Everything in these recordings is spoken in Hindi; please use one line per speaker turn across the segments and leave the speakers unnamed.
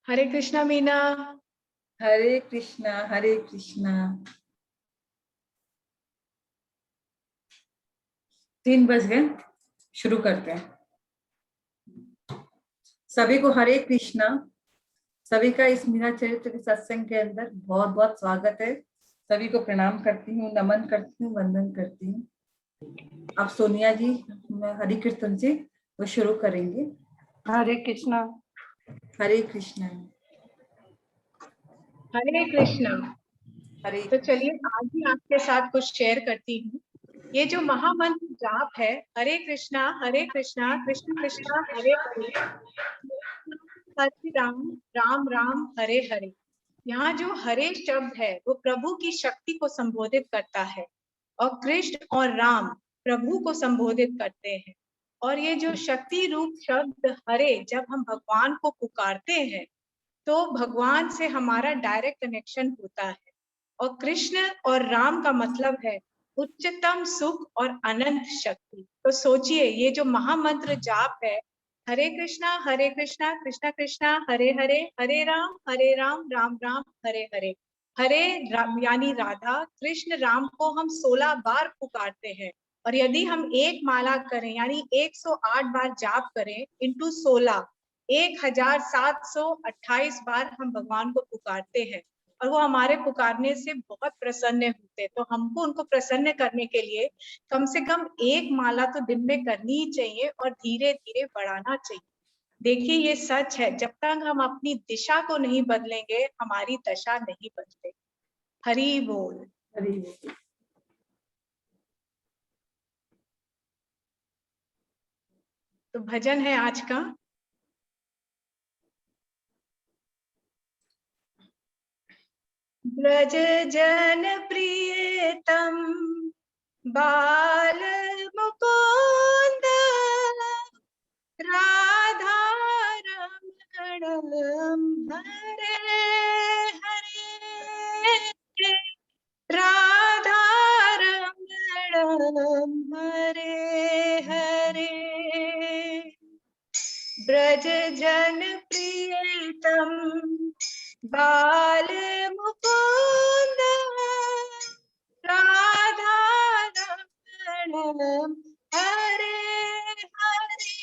हरे कृष्णा मीना।
हरे कृष्णा हरे कृष्णा। 3 बज गए, शुरू करते हैं। सभी को हरे कृष्णा। सभी का इस मीरा चरित्र के सत्संग के अंदर बहुत बहुत स्वागत है। सभी को प्रणाम करती हूँ, नमन करती हूँ, वंदन करती हूँ। अब सोनिया जी हरि कीर्तन से वो शुरू करेंगे।
हरे कृष्णा।
हरे कृष्णा।
हरे कृष्णा।
हरे
तो चलिए आज भी आपके साथ कुछ शेयर करती हूँ। ये जो महामंत्र जाप है, हरे कृष्णा कृष्ण कृष्ण हरे हरे, हरे राम राम राम हरे हरे। यहाँ जो हरे शब्द है वो प्रभु की शक्ति को संबोधित करता है और कृष्ण और राम प्रभु को संबोधित करते हैं। और ये जो शक्ति रूप शब्द हरे, जब हम भगवान को पुकारते हैं तो भगवान से हमारा डायरेक्ट कनेक्शन होता है। और कृष्ण और राम का मतलब है उच्चतम सुख और अनंत शक्ति। तो सोचिए ये जो महामंत्र जाप है, हरे कृष्णा कृष्ण कृष्ण हरे हरे, हरे राम राम राम हरे हरे। हरे राम यानी राधा, कृष्ण राम को हम 16 बार पुकारते हैं। और यदि हम एक माला करें यानी 108 बार जाप करें इंटू 16, 1728 बार हम भगवान को पुकारते हैं और वो हमारे पुकारने से बहुत प्रसन्न होते हैं। तो हमको उनको प्रसन्न करने के लिए कम से कम एक माला तो दिन में करनी ही चाहिए और धीरे धीरे बढ़ाना चाहिए। देखिए ये सच है, जब तक हम अपनी दिशा को नहीं बदलेंगे हमारी दशा नहीं बदलेगी। हरि बोल।
हरि बोल।
तो भजन है आज का। ब्रज जन प्रियतम बाल मुकुंद, राधा रमण हरे हरे, राधा रमण हरे हरे। ब्रज जन प्रियतम बाल मुकुंद, राधा रमण हरे हरे,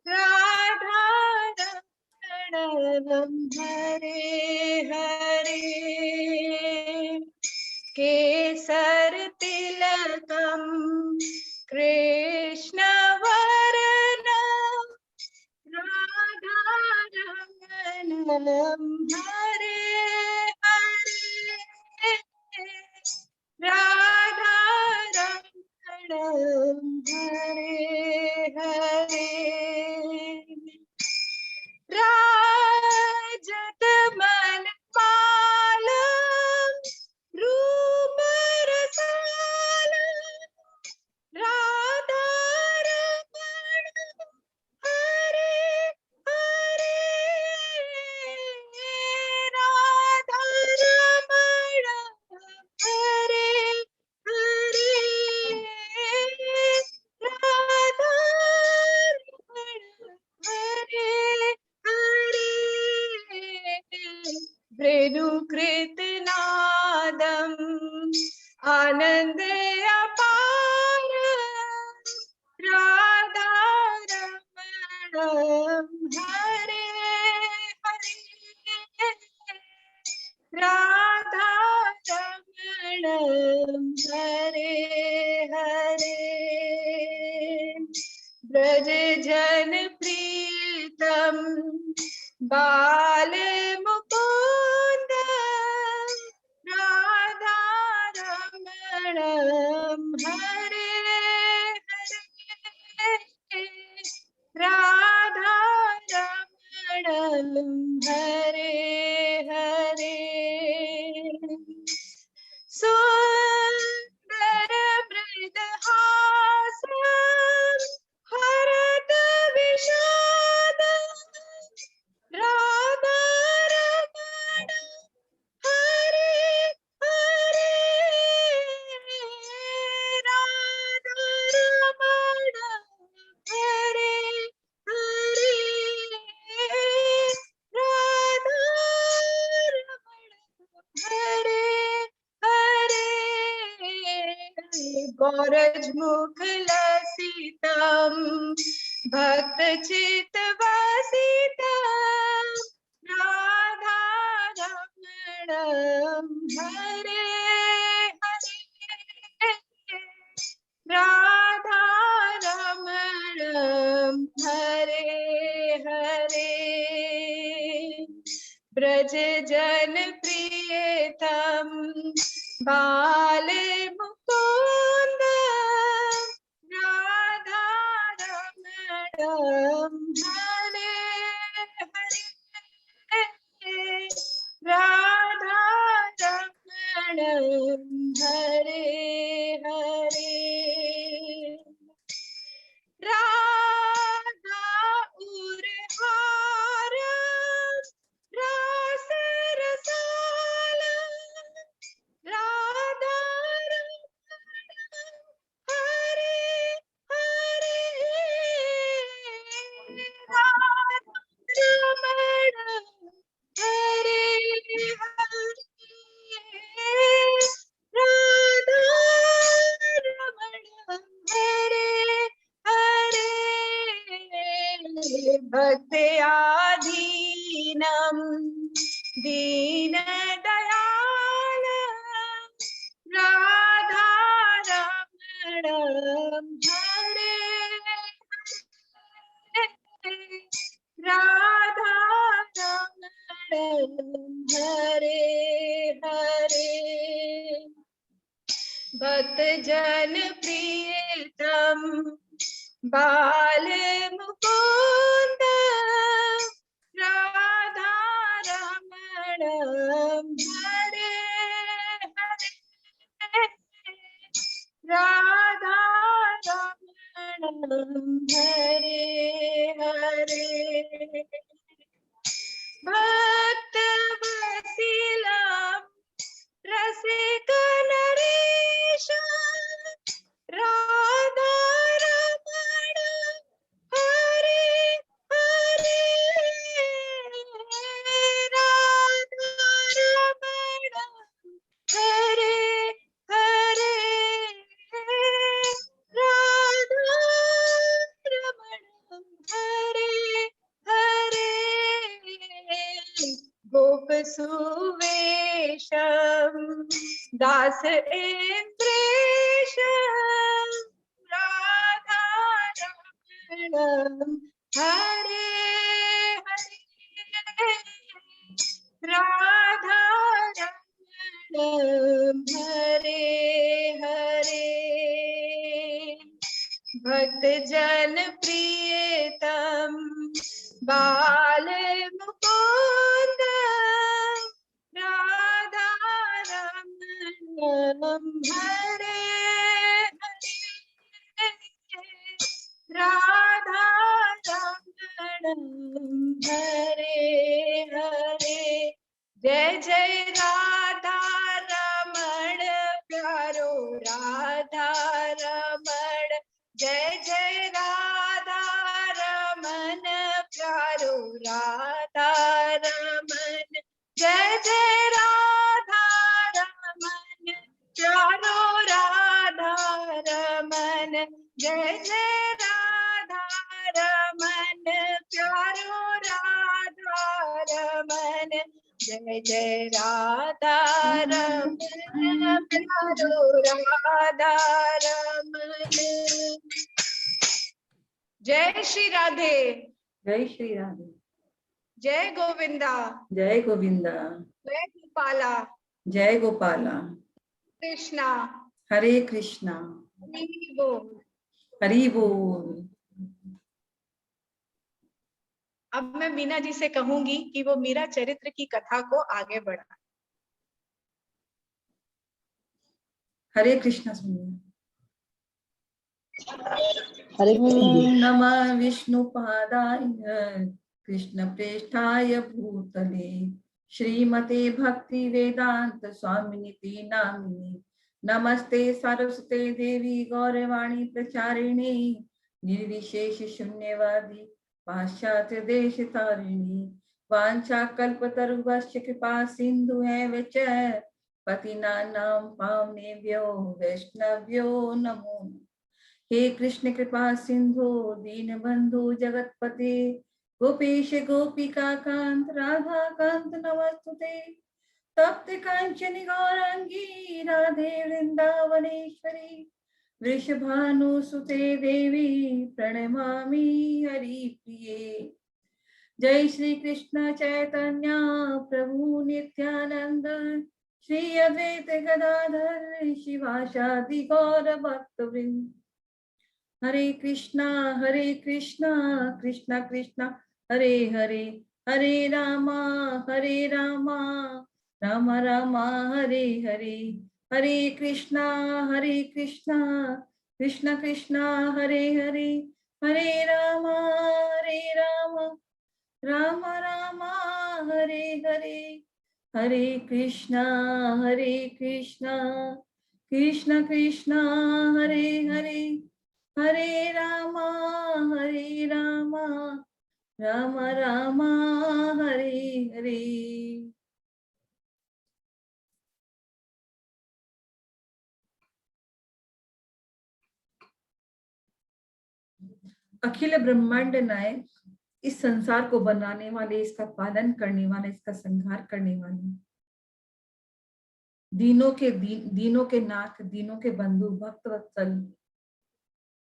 राधा रमण हरे हरे। केसर तिलकम कृष्ण वरण, राधा रमण हरे हरे, राधा रमण हरे हरे। राजत मन पालम रूप रसालम, राधा रमण हरे हरे, राधा रमण हरे हरे, राधा रमण हरे हरे। वेणुकृत नादम आनंद अपार, राधा रमण हरे हरे, राधा रमण हरे हरे। ब्रज जन प्रीतम बाल मुकुंद, राधा रमण हरे हरे, राधा रमण हरे हरे। सुंदर मृदहास हरत विषाद, राधा गौरज मुख लसितम भक्त चित वसितम राधा रमणम हरे हरे राधा रमणम हरे हरे ब्रज जन प्रियतम बाल मुकुंद राधा रमणम हरे हरे राधा रमणम हरे हरे राधा उरहार रास रसाला राधा रमणम हरे हरे राधा रमणम हरे हरे राधा रमणम हरे हरे भक्त्याधीनम दीन दयाल राधा रमणम हरे राधा रमणम हरे हरे भक्त जन प्रियतम बाल मुकुंद राधा रमणम हरे हरे राधा रमणम हरे हरे भक्त वत्सलम रसिक नरेश राधा रमण हरे हरे राधा रमण हरे हरे राधा रमण हरे हरे गोप सुवेशम दास इंद्रेश राधा रमणम हरे हरे राधा रमणम हरे हरे भक्त जन प्रियतम बाल मुकुंद राधा रमणम हरे हरे राधा रमणम हरे हरे जय जय राधा रमण प्यारो राधा रमण जय जय राधा रमन प्यारो राधा रमन जय जय राधा रमन प्यारो राधा रमन जय जय राधा रमन प्यारो राधा रमन जय जय राधा रमन प्यारो राधा रमन जय श्री राधे
जय श्री राधे
जय गोविंदा
जय गोविंदा
जय गोपाला
जय गोपाला
कृष्णा
हरे कृष्णा
हरि बोल
हरि बोल।
अब मैं मीना जी से कहूंगी कि वो मीरा चरित्र की कथा को आगे बढ़ाए।
हरे कृष्णा सुनिए।
ओम
नमः विष्णुपादाय कृष्ण प्रेष्ठाय भूतले श्रीमते भक्ति वेदांत स्वामिनिति नामिने नमस्ते सरस्वते देवी गौरवाणी प्रचारिणे निर्विशेष शून्यवादी पाश्चात्य देश तारिणी वांछा कल्पतरुभ्यश्च कृपा सिंधु एव च पतिनानां पावनेभ्यो वैष्णव्यो नमो नमः। हे कृष्ण कृपा सिंधु दीनबंधु जगतपते गोपेश गोपिका कांत राधा कांत नमस्तुते। तप्त कांचन गौरांगी राधे वृंदावनेश्वरी वृषभानुसुते देवी प्रणमामि हरिप्रिये। जय श्री कृष्ण चैतन्य प्रभु नित्यानंद श्री अद्वैत गदाधर शिवासादि गौर भक्तवृंद। हरे कृष्णा कृष्णा कृष्णा हरे हरे, हरे रामा रामा रामा हरे हरे, हरे कृष्णा कृष्णा कृष्णा हरे हरे, हरे रामा रामा रामा हरे हरे, हरे कृष्णा कृष्णा कृष्णा हरे हरे, हरे रामा रामा रामा हरे हरे। अखिल ब्रह्मांड नायक, इस संसार को बनाने वाले, इसका पालन करने वाले, इसका संहार करने वाले, दीनों के नाथ, दीनों के बंधु, भक्त वत्सल,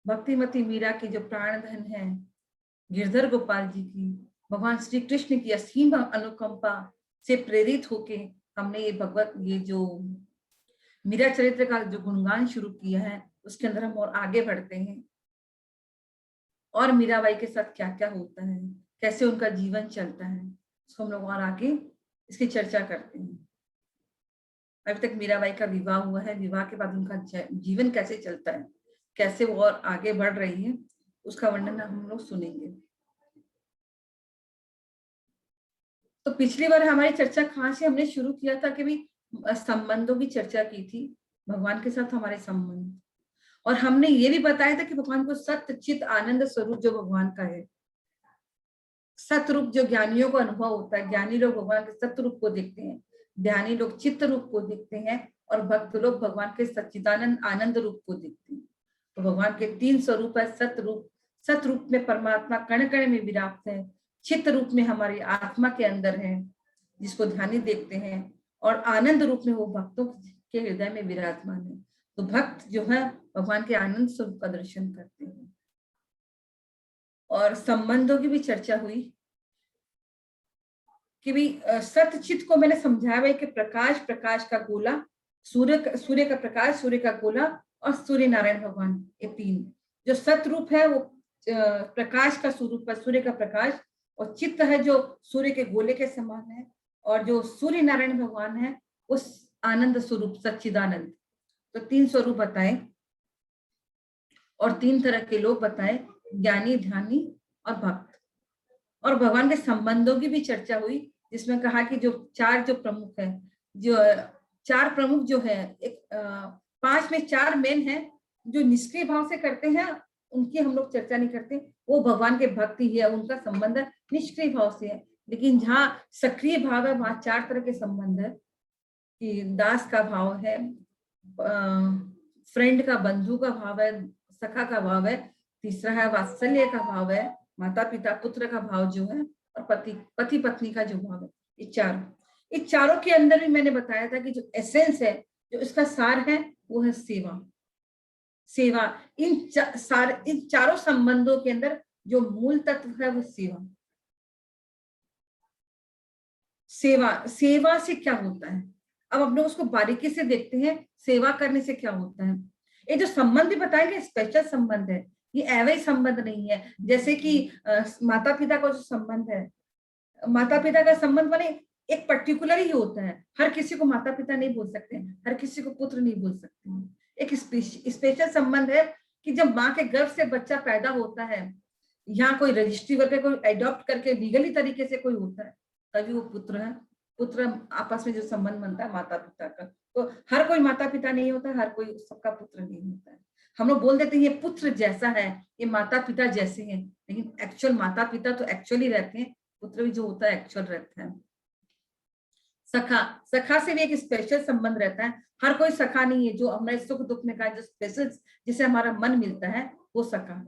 भक्तिमती मीरा की जो प्राण धन है, गिरधर गोपाल जी की, भगवान श्री कृष्ण की असीम अनुकंपा से प्रेरित होके हमने ये जो मीरा चरित्र का जो गुणगान शुरू किया है, उसके अंदर हम और आगे बढ़ते हैं और मीराबाई के साथ क्या क्या होता है, कैसे उनका जीवन चलता है, उसको हम लोग और आगे इसकी चर्चा करते हैं। अभी तक मीराबाई का विवाह हुआ है, विवाह के बाद उनका जीवन कैसे चलता है, कैसे वो और आगे बढ़ रही है, उसका वर्णन हम लोग सुनेंगे। तो पिछली बार हमारी चर्चा कहाँ से हमने शुरू किया था कि भी संबंधों की चर्चा की थी, भगवान के साथ हमारे संबंध, और हमने ये भी बताया था कि भगवान को सत्य चित आनंद स्वरूप जो भगवान का है, सत्य रूप जो ज्ञानियों को अनुभव होता है, ज्ञानी लोग भगवान के सत्य रूप को देखते हैं, ध्यानी लोग चित्त रूप को देखते हैं, और भक्त लोग भगवान के सच्चिदानंद आनंद रूप को देखते हैं। तो भगवान के 3 स्वरूप है। सत्य रूप में परमात्मा कण कण में विराजत है, चित्त रूप में हमारी आत्मा के अंदर है जिसको ध्यानी देखते हैं, और आनंद रूप में वो भक्तों के हृदय में विराजमान है। तो भक्त जो है भगवान के आनंद स्वरूप का दर्शन करते हैं। और संबंधों की भी चर्चा हुई कि भी सत्य चित्त को मैंने समझाया है कि प्रकाश का गोला, सूर्य का प्रकाश, सूर्य का गोला और सूर्य नारायण भगवान, ये 3 जो सत्य रूप है वो प्रकाश का स्वरूप है, सूर्य का प्रकाश, और चित्त है जो सूर्य के गोले के समान है, और जो सूर्य नारायण भगवान है उस आनंद स्वरूप सच्चिदानंद। तो 3 स्वरूप बताए और 3 तरह के लोग बताए, ज्ञानी, ध्यानी और भक्त। और भगवान के संबंधों की भी चर्चा हुई, जिसमें कहा कि जो 4 जो प्रमुख है, जो 4 प्रमुख जो है, 5 में 4 मेन है जो निष्क्रिय भाव से करते हैं, उनकी हम लोग चर्चा नहीं करते, वो भगवान के भक्ति है, उनका संबंध निष्क्रिय भाव से है। लेकिन जहाँ सक्रिय भाव है वहां 4 तरह के संबंध है कि दास का भाव है, फ्रेंड का, बंधु का भाव है, सखा का भाव है, तीसरा है वात्सल्य का भाव है, माता पिता पुत्र का भाव जो है, और पति पत्नी का जो भाव है। ये चारों के अंदर भी मैंने बताया था कि जो एसेंस है, जो इसका सार है, वो है सेवा। इन चारों संबंधों के अंदर जो मूल तत्व है वो सेवा से क्या होता है। अब हम लोग उसको बारीकी से देखते हैं, सेवा करने से क्या होता है। ये जो संबंध बताएंगे स्पेशल संबंध है, ये अवैध संबंध नहीं है। जैसे कि माता पिता का जो संबंध है, माता पिता का संबंध माने एक पर्टिकुलर ही होता है, हर किसी को माता पिता नहीं बोल सकते, हर किसी को पुत्र नहीं बोल सकते। एक स्पेशल संबंध है कि जब माँ के गर्भ से बच्चा पैदा होता है, यहाँ कोई रजिस्ट्री करके, कोई एडॉप्ट करके लीगली तरीके से कोई होता है, तभी वो पुत्र है। पुत्र आपस में जो संबंध बनता है माता पिता का, तो हर कोई माता पिता नहीं होता, हर कोई सबका पुत्र नहीं होता है। हम लोग बोल देते हैं ये पुत्र जैसा है, ये माता पिता जैसे हैं, लेकिन एक्चुअल माता पिता तो एक्चुअली रहते हैं, पुत्र भी जो होता है एक्चुअल रहता है। सखा, सखा से भी एक स्पेशल संबंध रहता है। हर कोई सखा नहीं है, जो हमारे सुख दुख में का जो स्पेशल जिसे हमारा मन मिलता है वो सखा।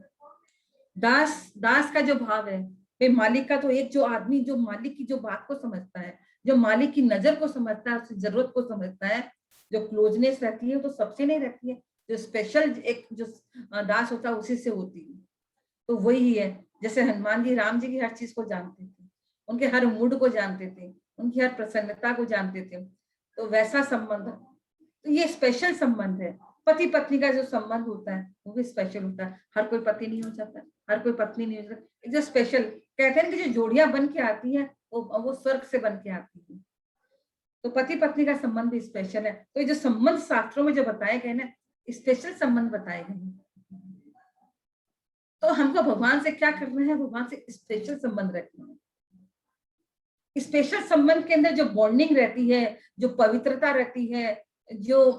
दास, दास का जो भाव है वे मालिक का, तो एक जो आदमी जो मालिक की जो बात को समझता है, जो मालिक की नजर को समझता है, उसकी जरूरत को समझता है, जो क्लोजनेस रहती है वो तो सबसे नहीं रहती है, जो स्पेशल एक जो दास होता है उसी से होती है। तो वही है, जैसे हनुमान जी राम जी की हर चीज को जानते थे, उनके हर मूड को जानते थे, उनकी हर प्रसन्नता को जानते थे, तो वैसा संबंध, तो ये स्पेशल संबंध है। पति पत्नी का जो संबंध होता है वो भी स्पेशल होता है। हर कोई पति नहीं हो जाता, हर कोई पत्नी नहीं हो जाता। एक जो स्पेशल कहते हैं कि जो जोड़ियां बन के आती है वो स्वर्ग से बन के आती है। तो पति पत्नी का संबंध भी स्पेशल है। तो ये जो संबंध शास्त्रों में जो बताए गए ना, स्पेशल संबंध बताए गए हैं। तो हमको भगवान से क्या करना है, भगवान से स्पेशल संबंध रखना है। स्पेशल संबंध के अंदर जो बॉन्डिंग रहती है, जो पवित्रता रहती है, जो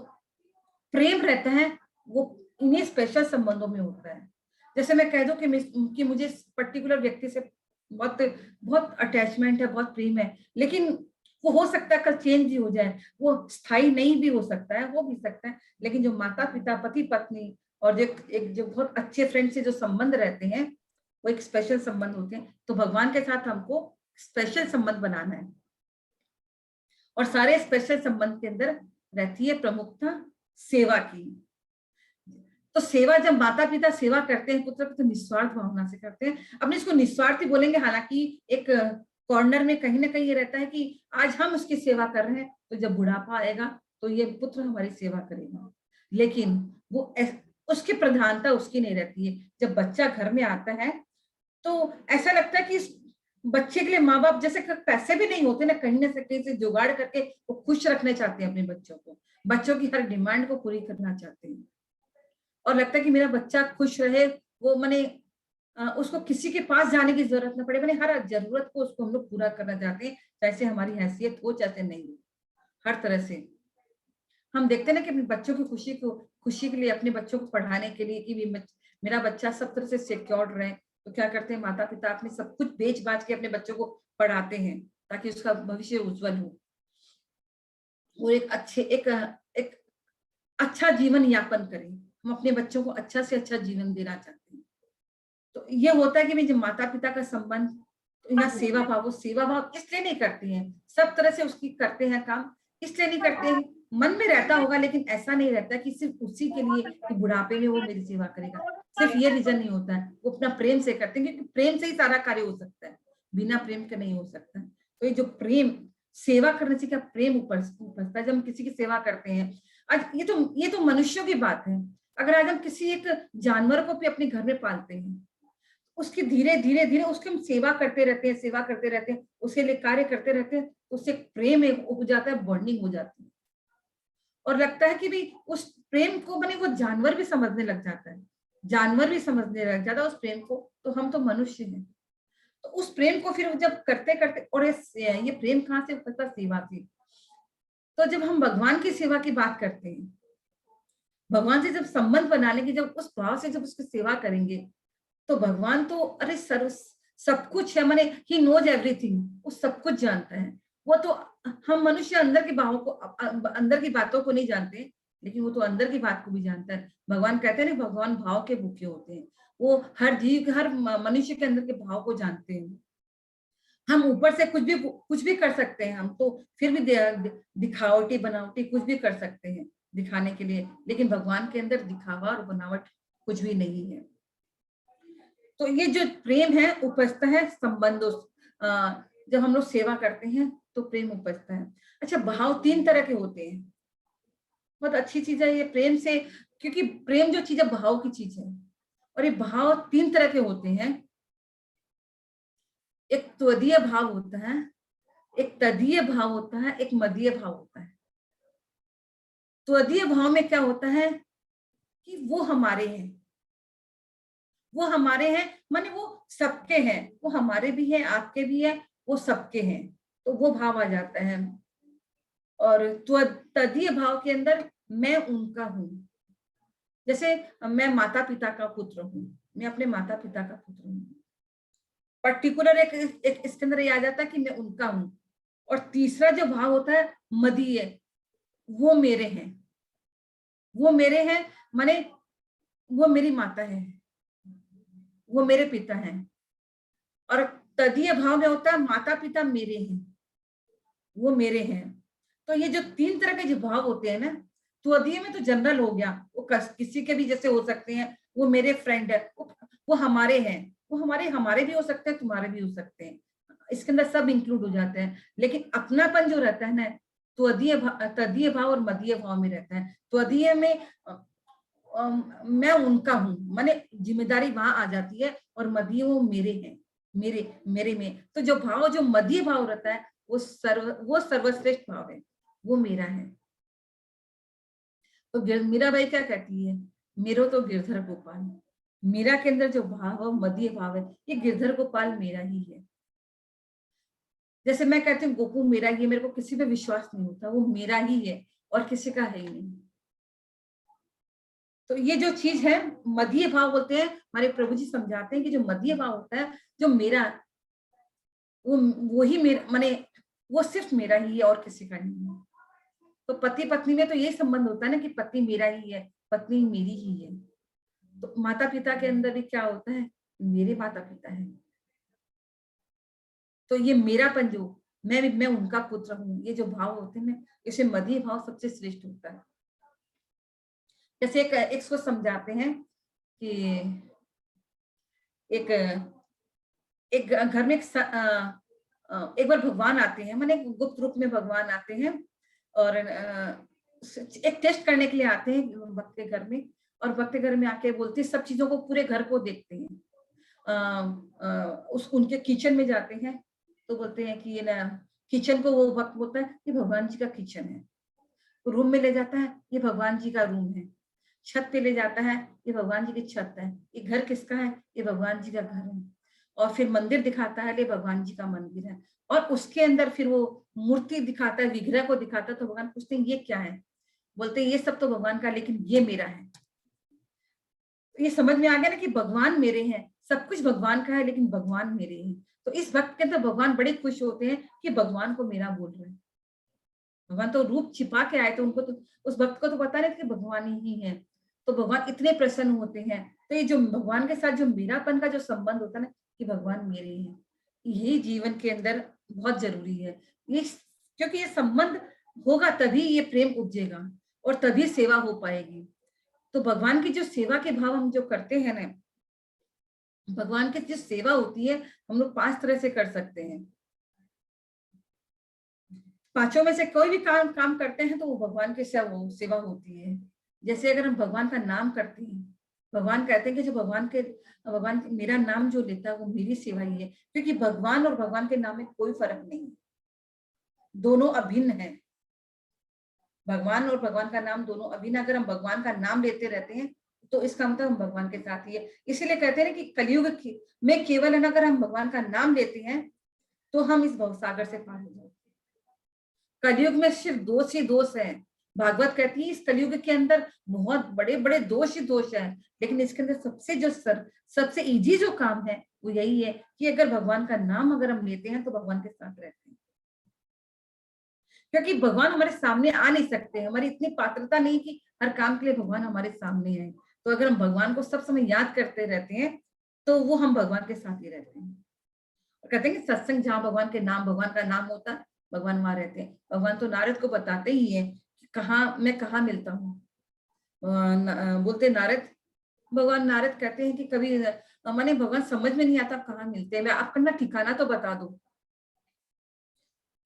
प्रेम रहता है, वो इन्हीं स्पेशल संबंधों में होता है। जैसे मैं कह दूं कि मुझे पर्टिकुलर व्यक्ति से बहुत बहुत अटैचमेंट है, बहुत प्रेम है, लेकिन वो हो सकता है कल चेंज भी हो जाए, वो स्थायी नहीं भी हो सकता है, हो भी सकता है। लेकिन जो माता पिता, पति पत्नी और जो एक जो बहुत अच्छे फ्रेंड से जो संबंध रहते हैं वो एक स्पेशल संबंध होते हैं। तो भगवान के साथ हमको स्पेशल संबंध बनाना है। और सारे स्पेशल संबंध के अंदर रहती है प्रमुखता सेवा की। तो सेवा, जब माता पिता सेवा करते हैं पुत्र को, तो निस्वार्थ भावना से करते हैं। अपने इसको निस्वार्थी बोलेंगे, हालांकि एक कॉर्नर में कहीं ना कहीं ये रहता है कि आज हम उसकी सेवा कर रहे हैं, तो जब बुढ़ापा आएगा तो ये पुत्र हमारी सेवा करेगा। लेकिन वो उसकी प्रधानता उसकी नहीं रहती है। जब बच्चा घर में आता है तो ऐसा लगता है कि इस बच्चे के लिए माँ बाप जैसे पैसे भी नहीं होते ना, कहीं ना कहीं से जुगाड़ करके वो खुश रखने चाहते हैं अपने बच्चों को, बच्चों की हर डिमांड को पूरी करना चाहते हैं। और लगता है कि मेरा बच्चा खुश रहे, वो मैंने उसको किसी के पास जाने की जरूरत ना पड़े, मैंने हर जरूरत को उसको हम लोग पूरा करना चाहते हैं, चाहे हमारी हैसियत हो चाहे नहीं हो। हर तरह से हम देखते हैं ना कि अपने बच्चों की खुशी के लिए, अपने बच्चों को पढ़ाने के लिए कि मेरा बच्चा सब तरह से सिक्योर्ड रहे, तो क्या करते हैं माता पिता, अपने सब कुछ बेच बाच के अपने बच्चों को पढ़ाते हैं ताकि उसका भविष्य उज्जवल हो, वो एक अच्छा जीवन यापन करें। हम अपने बच्चों को अच्छा से अच्छा जीवन देना चाहते हैं। तो ये होता है कि मेरे माता पिता का संबंध, तो यहाँ सेवा भाव, वो सेवा भाव इसलिए नहीं करते हैं, सब तरह से उसकी करते हैं काम, इसलिए नहीं करते हैं, मन में रहता होगा लेकिन ऐसा नहीं रहता कि सिर्फ उसी के लिए कि बुढ़ापे में वो मेरी सेवा करेगा, सिर्फ ये रीजन नहीं होता है। वो अपना प्रेम से करते हैं, क्योंकि प्रेम से ही सारा कार्य हो सकता है, बिना प्रेम के नहीं हो सकता। तो ये जो प्रेम, सेवा करने से क्या प्रेम उपजता है जब हम किसी की सेवा करते हैं। आज ये तो मनुष्यों की बात है। अगर आज हम किसी एक जानवर को भी अपने घर में पालते हैं, उसकी धीरे धीरे धीरे उसकी हम सेवा करते रहते हैं, सेवा करते रहते हैं, उसके लिए कार्य करते रहते हैं, उससे प्रेम उग जाता है, बॉन्डिंग हो जाती है। और लगता है कि भी उस प्रेम को बने वो जानवर भी समझने लग जाता है, जानवर भी समझने लग जाता है उस प्रेम को। तो हम तो मनुष्य हैं, तो उस प्रेम को फिर जब करते करते, और ये प्रेम कहाँ से होता, सेवा से। तो जब हम भगवान की सेवा की बात करते हैं, भगवान से जब संबंध बना लेंगे, जब उस भाव से जब उसकी सेवा करेंगे, तो भगवान तो अरे सब कुछ है, माने ही नोज एवरीथिंग, वो सब कुछ जानता है। वो तो हम मनुष्य अंदर के भावों को, अंदर की बातों को नहीं जानते, लेकिन वो तो अंदर की बात को भी जानता है। भगवान कहते हैं ना, भगवान भाव के भूखे होते हैं। वो हर जीव, हर मनुष्य के अंदर के भाव को जानते हैं। हम ऊपर से कुछ भी कर सकते हैं, हम तो फिर भी दिखावटी बनावटी कुछ भी कर सकते हैं दिखाने के लिए, लेकिन भगवान के अंदर दिखावा और बनावट कुछ भी नहीं है। तो ये जो प्रेम है उपजता है संबंधों, जब हम लोग सेवा करते हैं तो प्रेम उपजता है। अच्छा, भाव 3 तरह के होते हैं, बहुत अच्छी चीज है ये प्रेम से, क्योंकि प्रेम जो चीज है भाव की चीज है, और ये भाव 3 तरह के होते हैं। एक त्वदीय भाव होता है, एक तदीय भाव होता है, एक मदीय भाव होता है। त्वदीय भाव में क्या होता है कि वो हमारे हैं, वो हमारे हैं, माने वो सबके हैं, वो हमारे भी हैं, आपके भी हैं, वो सबके हैं, तो वो भाव आ जाता है। और तदीय भाव के अंदर मैं उनका हूं, जैसे मैं माता पिता का पुत्र हूं, मैं अपने माता पिता का पुत्र हूं, पर्टिकुलर एक इसके अंदर ये आ जाता है कि मैं उनका हूं। और तीसरा जो भाव होता है मदीय, वो मेरे हैं, वो मेरे हैं, माने वो मेरी माता है, वो मेरे पिता हैं। और तदीय भाव में होता है माता पिता मेरे हैं, वो मेरे हैं। तो ये जो तीन तरह के जो भाव होते हैं ना, त्वदीय में तो जनरल हो गया, वो किसी के भी जैसे हो सकते हैं, वो मेरे फ्रेंड है, वो हमारे हैं, वो हमारे हमारे भी हो सकते हैं, तुम्हारे भी हो सकते हैं, इसके अंदर सब इंक्लूड हो जाते हैं। लेकिन अपनापन जो रहता है ना, तदीय भाव और मदीय भाव में रहता है। त्वदीय में मैं उनका हूं, माने जिम्मेदारी वहां आ जाती है, और मदीय वो मेरे हैं, मेरे में। तो जो भाव, जो मदीय भाव रहता है, वो सर्वश्रेष्ठ भाव है, वो मेरा है। तो मीराबाई क्या कहती है, मेरो तो गिरधर गोपाल, मीरा के अंदर जो भाव मदीय भाव है, ये गिरधर गोपाल मेरा ही है। जैसे मैं कहती हूँ गोपू मेरा ही है, मेरे को किसी पे विश्वास नहीं होता, वो मेरा ही है और किसी का है ही नहीं। तो ये जो चीज है मदीय भाव बोलते हैं, हमारे प्रभु जी समझाते हैं कि जो मदीय भाव होता है, जो मेरा, वो ही मेरा, माने वो सिर्फ मेरा ही है और किसी का नहीं है। तो पति पत्नी में तो यही संबंध होता है ना कि पति मेरा ही है, पत्नी मेरी ही है। तो माता पिता के अंदर भी क्या होता है, मेरे माता पिता है। तो ये मेरापन, जो मैं उनका पुत्र हूँ, ये जो भाव होते हैं ना, इसे मदीय भाव सबसे श्रेष्ठ होता है। जैसे एक इसको समझाते हैं कि एक घर में एक बार भगवान आते हैं, माने गुप्त रूप में भगवान आते हैं, और एक टेस्ट करने के लिए आते हैं भक्त के घर में। और भक्त के घर में आके बोलते हैं, सब चीजों को, पूरे घर को देखते हैं। उनके किचन में जाते हैं, तो बोलते हैं कि ये ना, किचन को वो भक्त बोलता है कि भगवान जी का किचन है। रूम में ले जाता है, ये भगवान जी का रूम है। छत पे ले जाता है, ये भगवान जी की छत है। ये घर किसका है, ये भगवान जी का घर है। और फिर मंदिर दिखाता है, ये भगवान जी का मंदिर है। और उसके अंदर फिर वो मूर्ति दिखाता है, विग्रह को दिखाता है। तो भगवान पूछते हैं ये क्या है, बोलते हैं ये सब तो भगवान का, लेकिन ये मेरा है। ये समझ में आ गया ना कि भगवान मेरे हैं, सब कुछ भगवान का है, लेकिन भगवान मेरे हैं। तो इस भक्त के अंदर भगवान बड़े खुश होते हैं कि भगवान को मेरा बोल रहे हैं। भगवान तो रूप छिपा के आए थे, उनको तो, उस भक्त को तो पता नहीं कि भगवान ही है। तो भगवान इतने प्रसन्न होते हैं। तो ये जो भगवान के साथ जो मेरापन का जो संबंध होता है ना, कि भगवान मेरे हैं, यही जीवन के अंदर बहुत जरूरी है। ये, क्योंकि ये संबंध होगा तभी ये प्रेम उपजेगा, और तभी सेवा हो पाएगी। तो भगवान की जो सेवा के भाव हम जो करते हैं ना, भगवान की जो सेवा होती है, हम लोग 5 तरह से कर सकते हैं। पांचों में से कोई भी काम करते हैं तो वो भगवान की सेवा होती है। जैसे अगर हम भगवान का नाम करते हैं, भगवान कहते हैं कि जो भगवान मेरा नाम जो लेता है वो मेरी सेवा ही है। क्योंकि भगवान और भगवान के नाम में कोई फर्क नहीं, दोनों अभिन्न है। भगवान और भगवान का नाम दोनों अभिन्न। अगर हम भगवान का नाम लेते रहते हैं तो इसका मतलब हम भगवान के साथ ही है। इसीलिए कहते हैं कि कलयुग में केवल अगर हम भगवान का नाम लेते हैं तो हम इस भवसागर से पार हो जाते हैं। कलयुग में सिर्फ दोष ही दोष है। भागवत कहती है इस कलयुग के अंदर बहुत बड़े बड़े दोष ही दोष है, लेकिन इसके अंदर सबसे इजी जो काम है वो यही है कि अगर भगवान का नाम अगर हम लेते हैं तो भगवान के साथ रहते हैं। क्योंकि भगवान हमारे सामने आ नहीं सकते, हमारी इतनी पात्रता नहीं कि हर काम के लिए भगवान हमारे सामने आए। तो अगर हम भगवान को सब समय याद करते रहते हैं तो वो हम भगवान के साथ ही रहते हैं। कहते हैं कि सत्संग जहाँ भगवान के नाम, भगवान का नाम होता है, भगवान वहां रहते हैं। भगवान तो नारद को बताते ही है कि मैं कहाँ मिलता हूँ। बोलते नारद, भगवान नारद कहते हैं कि कभी मैंने भगवान समझ में नहीं आता कहाँ मिलते हैं, आप अपना ठिकाना तो बता दो।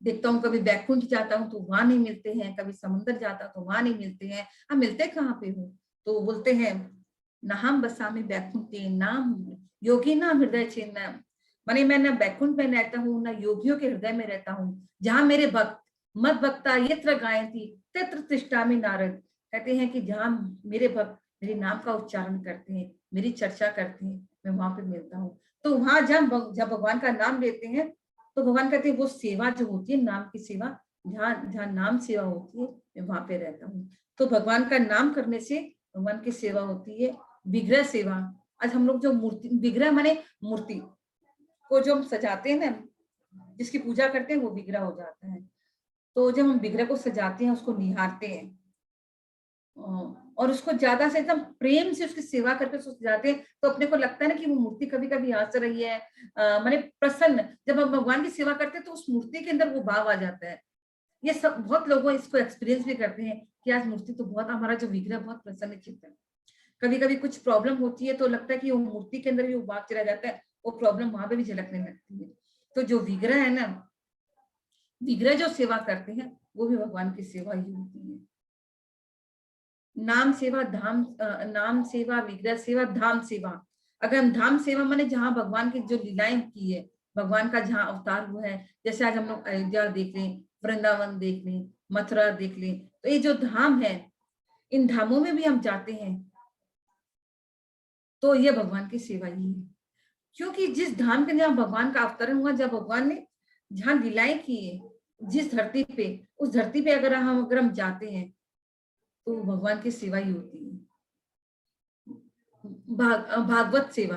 देखता हूँ कभी बैकुंठ जाता हूँ तो वहां नहीं मिलते हैं, कभी समुद्र जाता तो वहां नहीं मिलते हैं, आप मिलते कहाँ पे हो? तो बोलते हैं नाहम बसामी बैकुंठे नाम योगी नाम हृदय चिन्ह, माने मैं ना बैकुंठ में रहता हूँ ना योगियों के हृदय में रहता हूँ। जहाँ मेरे भक्त मत भक्ता यत्र गायन्ति तत्र तिष्ठामि नारद, कहते हैं कि जहाँ मेरे भक्त मेरे नाम का उच्चारण करते हैं, मेरी चर्चा करते हैं, मैं वहां पे मिलता हूँ। तो वहां जब भगवान का नाम लेते हैं तो भगवान कहते हैं वो सेवा जो होती है नाम की सेवा, जहाँ जहाँ नाम सेवा होती है मैं वहां पे रहता हूँ। तो भगवान का नाम करने से भगवान की सेवा होती है। विग्रह सेवा, आज हम लोग जो मूर्ति, विग्रह माने मूर्ति को जो हम सजाते हैं ना, जिसकी पूजा करते हैं वो विग्रह हो जाता है। तो जब हम विग्रह को सजाते हैं, उसको निहारते हैं और उसको ज्यादा से एकदम प्रेम से उसकी सेवा करके उसको सजाते हैं, तो अपने को लगता है ना कि वो मूर्ति कभी कभी हंस रही है, माने प्रसन्न। जब हम भगवान की सेवा करते हैं तो उस मूर्ति के अंदर वो भाव आ जाता है। ये सब बहुत लोग इसको एक्सपीरियंस भी करते हैं कि आज मूर्ति तो बहुत, हमारा जो विग्रह बहुत प्रसन्न चित्त है। कभी कभी कुछ प्रॉब्लम होती है तो लगता है कि वो मूर्ति के अंदर भी वो भाव चला जाता है, वो प्रॉब्लम वहां पे भी झलकने लगती है। तो जो विग्रह है ना, विग्रह जो सेवा करते हैं वो भी भगवान की सेवा ही होती है। नाम सेवा, धाम, नाम सेवा, विग्रह सेवा, धाम सेवा। अगर हम धाम सेवा माने जहाँ भगवान की जो लीलाएं की है, भगवान का जहाँ अवतार हुआ है, जैसे आज हम लोग अयोध्या देख लें, वृंदावन देख लें, मथुरा देख लें, तो ये जो धाम है, इन धामों में भी हम जाते हैं तो ये भगवान की सेवा ही है। क्योंकि जिस धाम के जहाँ भगवान का अवतरण हुआ, जब भगवान ने जहाँ लीलाएं की है, जिस धरती पे, उस धरती पे अगर हम जाते हैं तो भगवान की सेवा ही होती है। भागवत सेवा,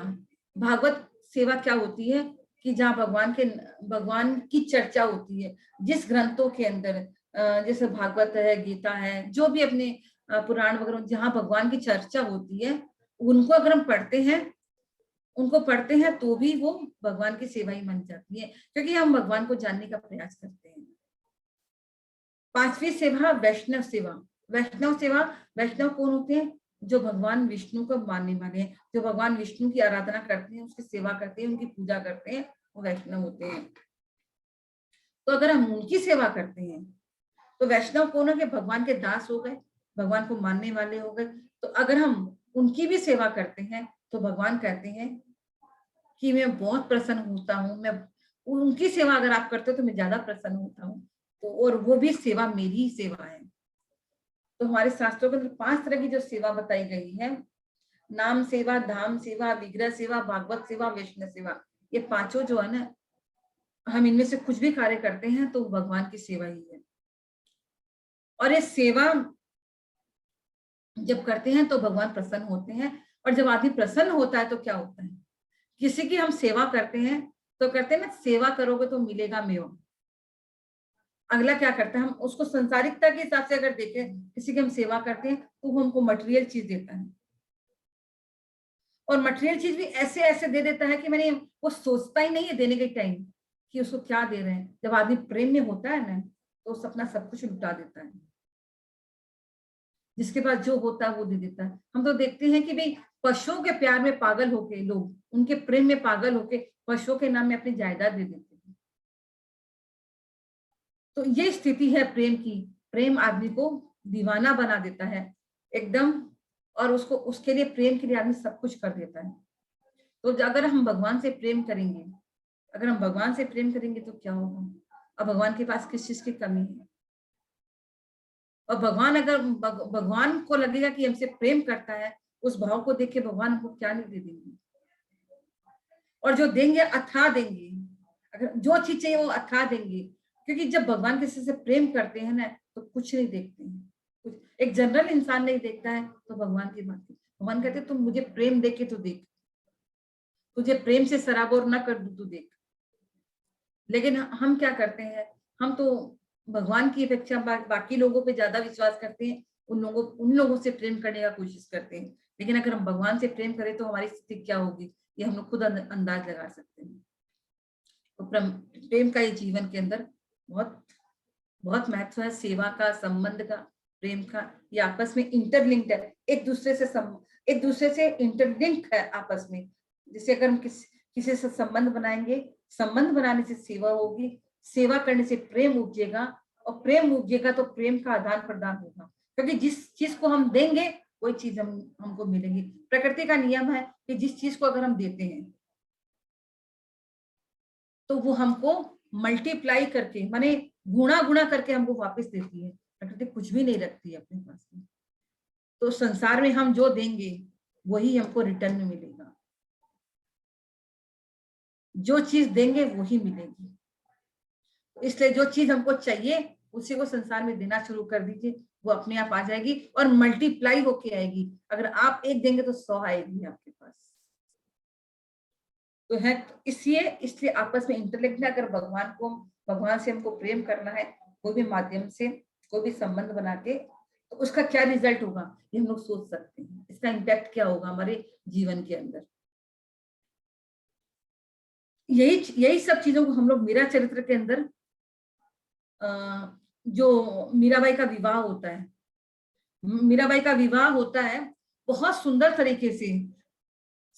भागवत सेवा क्या होती है कि जहाँ भगवान की चर्चा होती है, जिस ग्रंथों के अंदर जैसे भागवत है, गीता है, जो भी अपने पुराण वगैरह जहाँ भगवान की चर्चा होती है, उनको अगर हम पढ़ते हैं तो भी वो भगवान की सेवा ही मान जाती है, क्योंकि हम भगवान को जानने का प्रयास करते हैं। पांचवी सेवा वैष्णव सेवा। वैष्णव सेवा, वैष्णव कौन होते हैं? जो भगवान विष्णु को मानने वाले हैं, जो भगवान विष्णु की आराधना करते हैं, उसकी सेवा करते हैं, उनकी पूजा करते हैं, वो वैष्णव होते हैं। तो अगर हम उनकी सेवा करते हैं तो वैष्णव कौन हो गए? भगवान के दास हो गए, भगवान को मानने वाले हो गए। तो अगर हम उनकी भी सेवा करते हैं तो भगवान कहते हैं कि मैं बहुत प्रसन्न होता हूँ, मैं उनकी सेवा अगर आप करते हो तो मैं ज्यादा प्रसन्न होता हूँ, तो और वो भी सेवा मेरी ही सेवा है। तो हमारे शास्त्रों के अंदर 5 तरह की जो सेवा बताई गई है, नाम सेवा, धाम सेवा, विग्रह सेवा, भागवत सेवा, वैष्णव सेवा, ये पांचों जो है ना, हम इनमें से कुछ भी कार्य करते हैं तो भगवान की सेवा ही है। और ये सेवा जब करते हैं तो भगवान प्रसन्न होते हैं, और जब आदमी प्रसन्न होता है तो क्या होता है? किसी की हम सेवा करते हैं तो कहते हैं ना, सेवा करोगे तो मिलेगा मेवा। अगला क्या करता है? हम उसको संसारिकता के हिसाब से अगर देखें, किसी की हम सेवा करते हैं तो वो हमको मटेरियल चीज देता है, और मटेरियल चीज भी ऐसे ऐसे दे देता है कि मैंने वो सोचता ही नहीं है देने के टाइम कि उसको क्या दे रहे हैं। जब आदमी प्रेम में होता है ना तो उस अपना सब कुछ लुटा देता है, जिसके पास जो होता है वो दे देता है। हम तो देखते हैं कि भाई पशुओं के प्यार में पागल होके लोग, उनके प्रेम में पागल होके पशुओं के नाम में अपनी जायदाद दे देते हैं। तो ये स्थिति है प्रेम की। प्रेम आदमी को दीवाना बना देता है एकदम, और उसको उसके लिए, प्रेम के लिए आदमी सब कुछ कर देता है। तो अगर हम भगवान से प्रेम करेंगे, अगर हम भगवान से प्रेम करेंगे तो क्या होगा? अब भगवान के पास किस चीज की कमी है? और भगवान, अगर भगवान को लगेगा कि हमसे प्रेम करता है, उस भाव को देख के भगवान हमको क्या नहीं दे देंगे, और जो देंगे अथाह देंगे। अगर जो चीज चाहिए वो अथाह देंगे, क्योंकि जब भगवान किसी से प्रेम करते हैं ना तो कुछ नहीं देखते हैं, कुछ एक जनरल इंसान नहीं देखता है तो भगवान की बात। भगवान कहते तुम मुझे प्रेम देके तो देख, तुझे प्रेम से सराबोर ना कर दूं तो देख। लेकिन हम क्या करते हैं? हम तो भगवान की अपेक्षा बाकी लोगों पे ज्यादा विश्वास करते हैं, उन लोगों से प्रेम करने का कोशिश करते हैं। लेकिन अगर हम भगवान से प्रेम करें तो हमारी स्थिति क्या होगी, ये हम लोग खुद अंदाज लगा सकते हैं। तो प्रेम का ये जीवन के अंदर बहुत बहुत महत्व है। सेवा का, संबंध का, प्रेम का, ये आपस में इंटरलिंक्ड है, एक दूसरे से इंटरलिंक है आपस में। जैसे अगर हम किसी से संबंध बनाएंगे, संबंध बनाने से सेवा होगी, सेवा करने से प्रेम उपजेगा, और प्रेम उपजेगा तो प्रेम का आदान प्रदान होगा, क्योंकि जिस चीज को हम देंगे वही चीज हमको मिलेगी। प्रकृति का नियम है कि जिस चीज को अगर हम देते हैं तो वो हमको मल्टीप्लाई करके, माने गुणा गुणा करके हमको वापस देती है। प्रकृति कुछ भी नहीं रखती है अपने पास में। तो संसार में हम जो देंगे वही हमको रिटर्न में मिलेगा, जो चीज देंगे वही मिलेगी। इसलिए जो चीज हमको चाहिए उसी को संसार में देना शुरू कर दीजिए, वो अपने आप आ जाएगी और मल्टीप्लाई होके आएगी। अगर आप 1 देंगे तो 100 आएगी आपके पास। तो है, इसलिए आपस में इंटरलिंक है। अगर भगवान से हमको प्रेम करना है, कोई भी माध्यम से कोई भी संबंध बना के, तो उसका क्या रिजल्ट होगा ये हम लोग सोच सकते हैं। इसका इम्पैक्ट क्या होगा हमारे जीवन के अंदर। यही सब चीजों को हम लोग मीरा चरित्र के अंदर, जो मीराबाई का विवाह होता है, मीराबाई का विवाह होता है बहुत सुंदर तरीके से।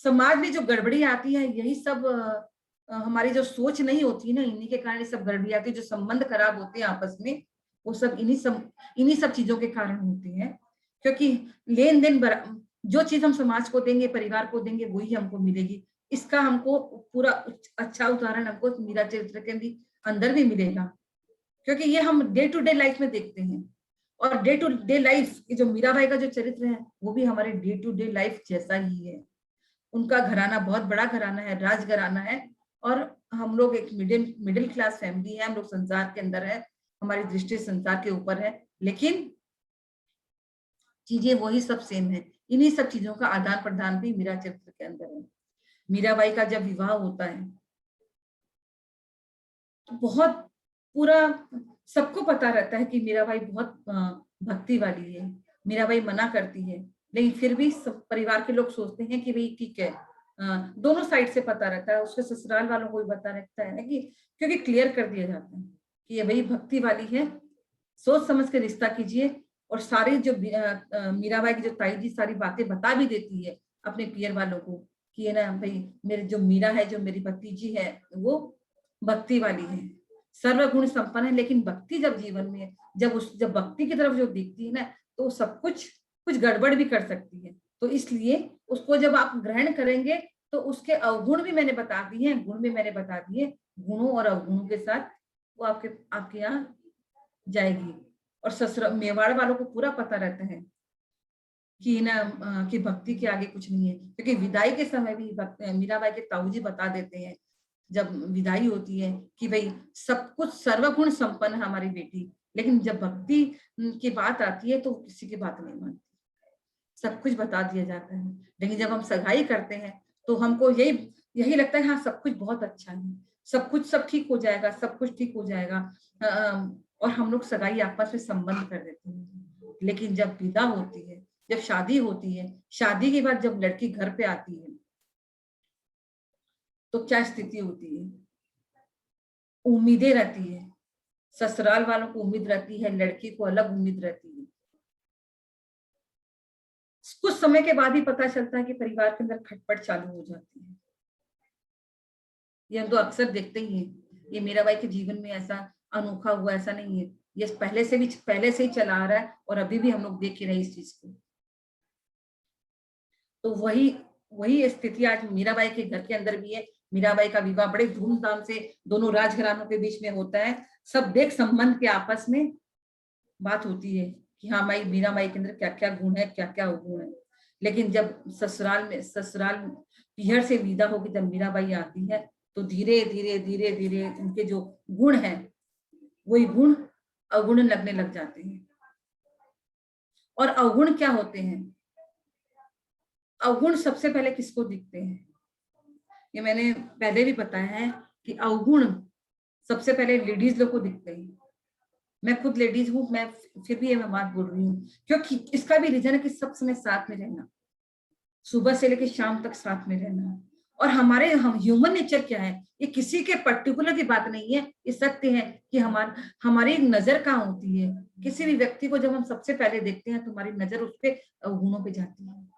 समाज में जो गड़बड़ी आती है, यही सब हमारी जो सोच नहीं होती है ना, इन्हीं के कारण सब गड़बड़ी आती है। जो संबंध खराब होते हैं आपस में, वो सब इन्हीं सब चीजों के कारण होते हैं। क्योंकि लेन देन, जो चीज हम समाज को देंगे, परिवार को देंगे, वही हमको मिलेगी। इसका हमको पूरा अच्छा उदाहरण हमको मीरा चरित्र के अंदर भी मिलेगा, क्योंकि ये हम डे टू डे लाइफ में देखते हैं। और डे टू डे लाइफ, जो मीराबाई का जो चरित्र है, वो भी हमारे डे टू डे लाइफ जैसा ही है। उनका घराना बहुत बड़ा घराना है, राज घराना है, और हम लोग एक मिडिल क्लास फैमिली है। हम लोग संसार के अंदर है, हमारी दृष्टि संसार के ऊपर है, लेकिन चीजें वही सब सेम है। इन्हीं सब चीजों का आदान प्रदान भी मीरा चरित्र के अंदर है। मीराबाई का जब विवाह होता है तो बहुत पूरा सबको पता रहता है कि मीराबाई बहुत भक्ति वाली है। मीराबाई मना करती है, लेकिन फिर भी सब परिवार के लोग सोचते हैं कि भाई ठीक है। दोनों साइड से पता रहता है, उसके ससुराल वालों को भी पता रहता है कि, क्योंकि क्लियर कर दिया जाता है कि ये भाई भक्ति वाली है, सोच समझ के रिश्ता कीजिए। और सारी जो मीराबाई की जो ताई जी सारी बातें बता भी देती है अपने पियर वालों को कि है ना भाई, मेरे जो मीरा है, जो मेरी भतीजी है, वो भक्ति वाली है, सर्वगुण संपन्न है। लेकिन भक्ति जब जीवन में, जब भक्ति की तरफ जो दिखती है ना, तो सब कुछ गड़बड़ भी कर सकती है। तो इसलिए उसको जब आप ग्रहण करेंगे, तो उसके अवगुण भी मैंने बता दिए हैं, गुण भी मैंने बता दिए। गुणों और अवगुणों के साथ वो आपके यहाँ जाएगी। और ससुर मेवाड़ वालों को पूरा पता रहता है कि ना कि भक्ति के आगे कुछ नहीं है। क्योंकि विदाई के समय भी मीराबाई के ताऊ जी बता देते हैं, जब विदाई होती है, कि भाई सब कुछ सर्वगुण संपन्न है हमारी बेटी, लेकिन जब भक्ति की बात आती है तो किसी की बात नहीं मानती, सब कुछ बता दिया जाता है। लेकिन जब हम सगाई करते हैं तो हमको यही लगता है, हाँ सब कुछ बहुत अच्छा है, सब ठीक हो जाएगा, सब कुछ ठीक हो जाएगा। और हम लोग सगाई आपस में संबंध कर देते हैं। लेकिन जब विदा होती है, जब शादी होती है, शादी के बाद जब लड़की घर पे आती है, तो क्या स्थिति होती है? उम्मीदें रहती है, ससुराल वालों को उम्मीद रहती है, लड़की को अलग उम्मीद रहती है। कुछ समय के बाद ही पता चलता है कि परिवार के अंदर खटपट चालू हो जाती है। ये हम तो अक्सर देखते ही हैं। ये मीराबाई के जीवन में ऐसा अनोखा हुआ ऐसा नहीं है, ये पहले से ही चला आ रहा है, और अभी भी हम लोग देख ही रहे इस चीज को। तो वही स्थिति आज मीराबाई के घर के अंदर भी है। मीराबाई का विवाह बड़े धूमधाम से दोनों राजघरानों के बीच में होता है। सब देख संबंध के आपस में बात होती है कि हाँ भाई, मीराबाई के अंदर क्या क्या गुण है, क्या क्या अवगुण है। लेकिन जब ससुराल पीहर से विदा होकर जब मीराबाई आती है, तो धीरे धीरे उनके जो गुण हैं, वही गुण अवगुण लगने लग जाते हैं। और अवगुण क्या होते हैं? अवगुण सबसे पहले किसको दिखते हैं? ये मैंने पहले भी बताया है कि अवगुण सबसे पहले लेडीज लोग को दिखते हैं। मैं खुद लेडीज हूँ, मैं फिर भी ये मैं बात बोल रही हूँ, क्योंकि इसका भी रीजन है कि सब समय साथ में रहना, सुबह से लेकर शाम तक साथ में रहना। और हम ह्यूमन नेचर क्या है, ये किसी के पर्टिकुलर की बात नहीं है, ये सत्य है कि हमारी नजर कहाँ होती है। किसी भी व्यक्ति को जब हम सबसे पहले देखते हैं, तो हमारी नजर उस पर अवगुणों पे जाती है।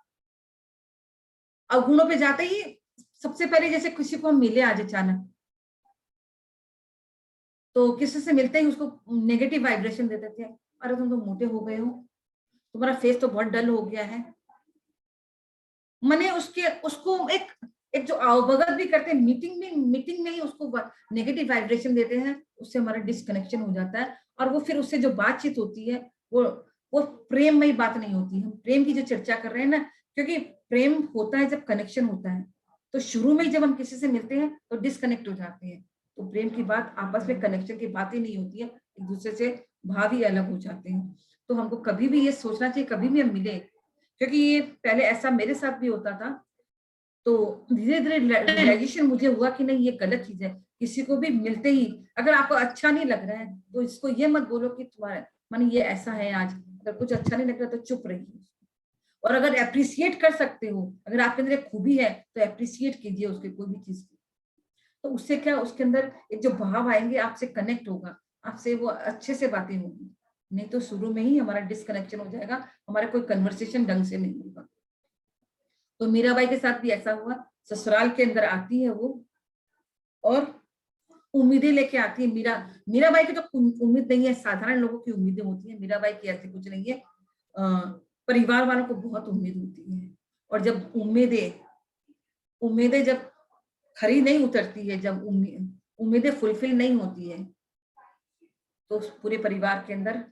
अवगुणों पे जाते ही सबसे पहले, जैसे किसी को हम मिले आज अचानक, तो किसी से मिलते ही उसको नेगेटिव वाइब्रेशन दे देते हैं। अरे तुम तो मोटे हो गए हो, तुम्हारा फेस तो बहुत डल हो गया है। मने उसको एक जो अवगत भी करते हैं, मीटिंग में ही उसको नेगेटिव वाइब्रेशन देते हैं। उससे हमारा डिस्कनेक्शन हो जाता है, और वो फिर उससे जो बातचीत होती है, वो प्रेममयी बात नहीं होती। हम प्रेम की जो चर्चा कर रहे हैं ना, क्योंकि प्रेम होता है जब कनेक्शन होता है। तो शुरू में जब हम किसी से मिलते हैं तो डिस्कनेक्ट हो जाते हैं, तो प्रेम की बात, आपस में कनेक्शन की बात ही नहीं होती है, एक दूसरे से भाव ही अलग हो जाते हैं। तो हमको कभी भी ये सोचना चाहिए, कभी भी हम मिले, क्योंकि ये पहले ऐसा मेरे साथ भी होता था तो धीरे धीरे रियलाइजेशन मुझे हुआ कि नहीं, ये गलत चीज है। किसी को भी मिलते ही अगर आपको अच्छा नहीं लग रहा है तो इसको ये मत बोलो कि तुम्हारा मन ये ऐसा है आज, अगर कुछ अच्छा नहीं लग रहा तो चुप रहिए। और अगर अप्रिसिएट कर सकते हो, अगर आपके अंदर एक खूबी है तो अप्रिसिएट कीजिए उसके, कोई भी चीज की। तो उससे क्या, उसके अंदर एक जो भाव आएंगे, आपसे कनेक्ट होगा, आपसे वो अच्छे से बातें होंगी। नहीं तो शुरू में ही हमारा डिस्कनेक्शन हो जाएगा, हमारा कोई कन्वर्सेशन ढंग से नहीं होगा। तो मीराबाई के साथ भी ऐसा हुआ। ससुराल के अंदर आती है वो और उम्मीदें लेके आती है। मीराबाई की तो उम्मीद नहीं है, साधारण लोगों की उम्मीदें होती है, मीराबाई की ऐसी कुछ नहीं है। परिवार वालों को बहुत उम्मीद होती है, और जब उम्मीदें जब खरी नहीं उतरती है, जब उम्मीदें फुलफिल नहीं होती है, तो पूरे परिवार के अंदर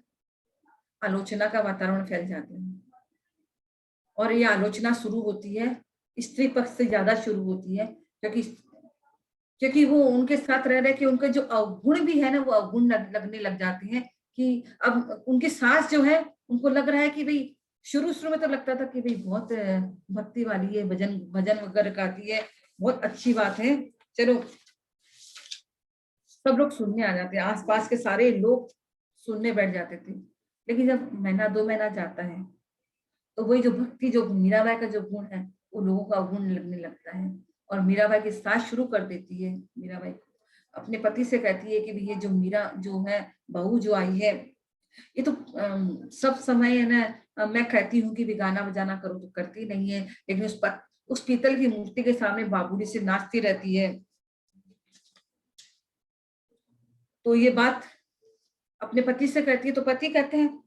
आलोचना का वातावरण फैल जाता है। और ये आलोचना शुरू होती है स्त्री पक्ष से ज्यादा शुरू होती है, क्योंकि वो उनके साथ रह रहे कि उनके जो अवगुण भी है ना, वो अवगुण लगने लग जाते हैं। कि अब उनकी सास जो है, उनको लग रहा है कि भाई, शुरू में तो लगता था कि भाई बहुत भक्ति वाली है, भजन भजन वगैरह गाती है, बहुत अच्छी बात है, चलो सब लोग सुनने आ जाते हैं, आसपास के सारे लोग सुनने बैठ जाते थे। लेकिन जब महीना 2 महीना जाता है तो वही जो भक्ति, जो मीराबाई का जो गुण है, वो लोगों का गुण लगने लगता है। और मीराबाई की सास शुरू कर देती है, मीराबाई अपने पति से कहती है कि ये जो मीरा जो है, बहू जो आई है, ये तो सब समय है ना, मैं कहती हूँ कि भी गाना बजाना करो तो करती नहीं है, लेकिन उस पीतल की मूर्ति के सामने बाबूरी से नाचती रहती है। तो ये बात अपने पति से कहती है, तो पति कहते हैं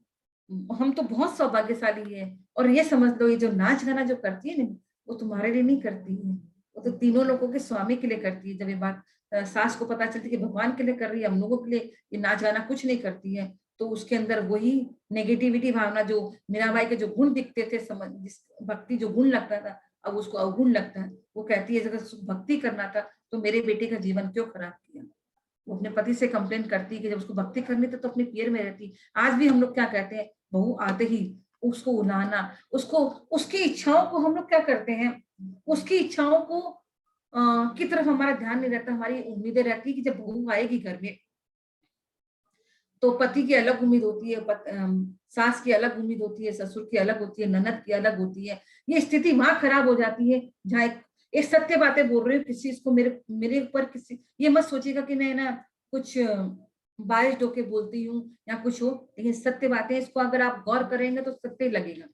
हम तो बहुत सौभाग्यशाली है, और ये समझ लो ये जो नाच गाना जो करती है ना, वो तुम्हारे लिए नहीं करती है, वो तो तीनों लोगों के स्वामी के लिए करती है। जब ये बात सास को पता चलती है कि भगवान के लिए कर रही है, हम लोगों के लिए ये नाच गाना कुछ नहीं करती है, तो उसके अंदर वही नेगेटिविटी भावना, जो मीराबाई के जो गुण दिखते थे, समझ जिस भक्ति जो गुण लगता था, अब उसको अवगुण लगता है। वो कहती है अगर भक्ति करना था तो मेरे बेटे का जीवन क्यों खराब किया। वो अपने पति से कंप्लेन करती कि जब उसको भक्ति करनी थी तो अपने पियर में रहती। आज भी हम लोग क्या कहते हैं, बहू आते ही उसको उलाना, उसको उसकी इच्छाओं को हम लोग क्या करते हैं, उसकी इच्छाओं को की तरफ हमारा ध्यान नहीं रहता। हमारी उम्मीदें रहती है कि जब बहू आएगी घर में तो पति की अलग उम्मीद होती है, सास की अलग उम्मीद होती है, ससुर की अलग होती है, ननद की अलग होती है। ये स्थिति वहां खराब हो जाती है जहाँ एक सत्य बातें बोल रही हूँ, किसी इसको मेरे ऊपर किसी ये मत सोचिएगा कि मैं ना कुछ बारिश ढोके बोलती हूँ या कुछ हो, लेकिन सत्य बातें, इसको अगर आप गौर करेंगे तो सत्य लगेगा।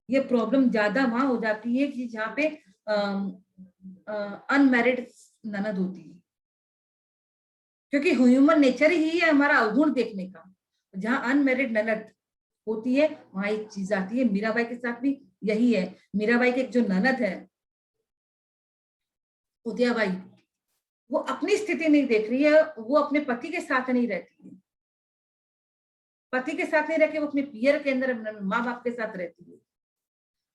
ये प्रॉब्लम ज्यादा वहां हो जाती है कि जहाँ पे अनमैरिड ननद होती है, क्योंकि ह्यूमन नेचर ही है हमारा अवगुण देखने का। जहाँ अनमैरिड ननद होती है वहां एक चीज आती है। मीराबाई के साथ भी यही है। मीराबाई के जो ननद है उदयाबाई, वो अपनी स्थिति नहीं देख रही है, वो अपने पति के साथ नहीं रहती है, पति के साथ नहीं रह के वो अपने पियर के अंदर माँ बाप के साथ रहती है,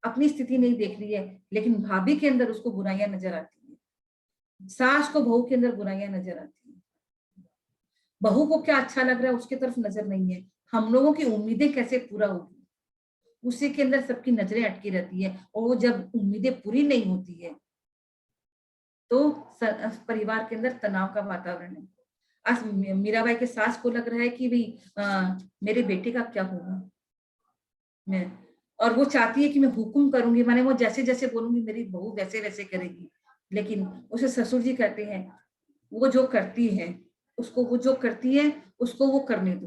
अपनी स्थिति नहीं देख रही है। लेकिन भाभी के अंदर उसको बुराइयां नजर आती है, सास को बहू के अंदर बुराइयां नजर आती है, बहू को क्या अच्छा लग रहा है उसके तरफ नजर नहीं है, हम लोगों की उम्मीदें कैसे पूरा होगी उसी के अंदर सबकी नजरें अटकी रहती है। और वो जब उम्मीदें पूरी नहीं होती है तो परिवार के अंदर तनाव का वातावरण है। आज मीराबाई के सास को लग रहा है कि भाई मेरे बेटे का क्या होगा, मैं, और वो चाहती है कि मैं हुक्म करूंगी, माने वो जैसे जैसे बोलूंगी मेरी बहू वैसे वैसे करेगी। लेकिन उसे ससुर जी कहते हैं वो जो करती है उसको, वो जो करती है उसको वो करने दो,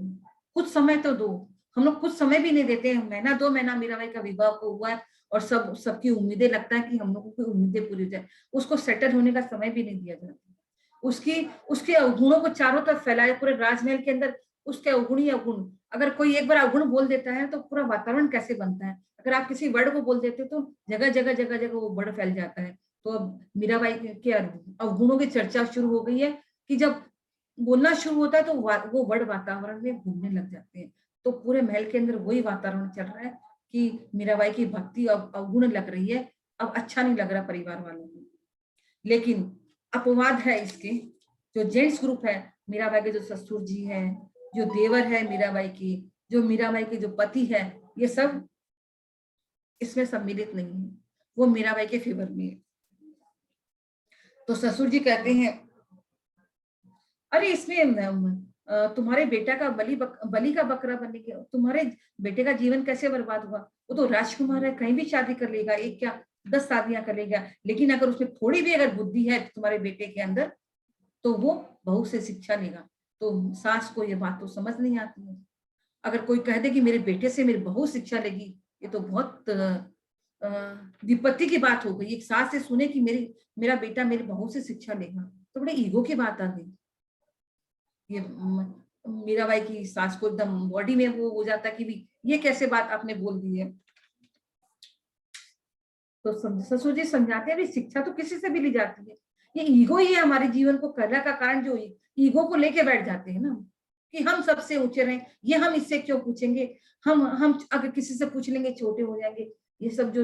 कुछ समय तो दो। हम लोग कुछ समय भी नहीं देते हैं। महीना 2 महीना मीराबाई का विवाह को हुआ है और सबकी उम्मीदें, लगता है कि हम लोगों की उम्मीदें पूरी हो जाए, उसको सेटल होने का समय भी नहीं दिया जाता। उसके अवगुणों को चारों तरफ फैलाए पूरे राजमहल के अंदर, उसके अवगुण ही अवगुण। अगर कोई एक बार अवगुण बोल देता है तो पूरा वातावरण कैसे बनता है। अगर आप किसी वर्ड को बोल देते तो जगह जगह जगह जगह वो वर्ड फैल जाता है। तो अब मीराबाई के अवगुणों की चर्चा शुरू हो गई है कि जब बोलना शुरू होता है तो वो वर्ड वातावरण में घूमने लग जाते हैं। तो पूरे महल के अंदर वही वातावरण चल रहा है कि मीराबाई की भक्ति अब अवगुण लग रही है, अब अच्छा नहीं लग रहा परिवार वालों को। लेकिन अपवाद है इसके, जो जेंट्स ग्रुप है, मीराबाई के जो ससुर जी हैं, जो देवर है मीराबाई की, जो मीराबाई के जो पति है, ये सब इसमें सम्मिलित नहीं है, वो मीराबाई के फेवर में है। तो ससुर जी कहते हैं, अरे इसमें तुम्हारे बेटा का बलि का बकरा बनने के, तुम्हारे बेटे का जीवन कैसे बर्बाद हुआ? वो तो राजकुमार है, कहीं भी शादी कर लेगा, एक क्या 10 शादियां कर लेगा, लेकिन अगर उसमें थोड़ी भी अगर बुद्धि है तुम्हारे बेटे के अंदर, तो वो बहू से शिक्षा लेगा। तो सास को ये बात तो समझ नहीं आती है। अगर कोई कह दे कि मेरे बेटे से मेरी बहू शिक्षा लेगी, ये तो बहुत विपत्ति की बात हो गई। एक सास से सुने कि मेरा बेटा मेरी बहू से शिक्षा लेगा, तो बड़े ईगो की बात आ गई। ये मीराबाई की सास को एकदम बॉडी में वो हो जाता कि भी ये कैसे बात आपने बोल दी है। तो ससुर जी समझाते हैं, शिक्षा तो किसी से भी ली जाती है, ये ईगो ही है हमारे जीवन को करने का कारण। जो ईगो को लेके बैठ जाते हैं ना, कि हम सबसे ऊंचे रहें, ये हम इससे क्यों पूछेंगे, हम अगर किसी से पूछ लेंगे छोटे हो जाएंगे। ये सब जो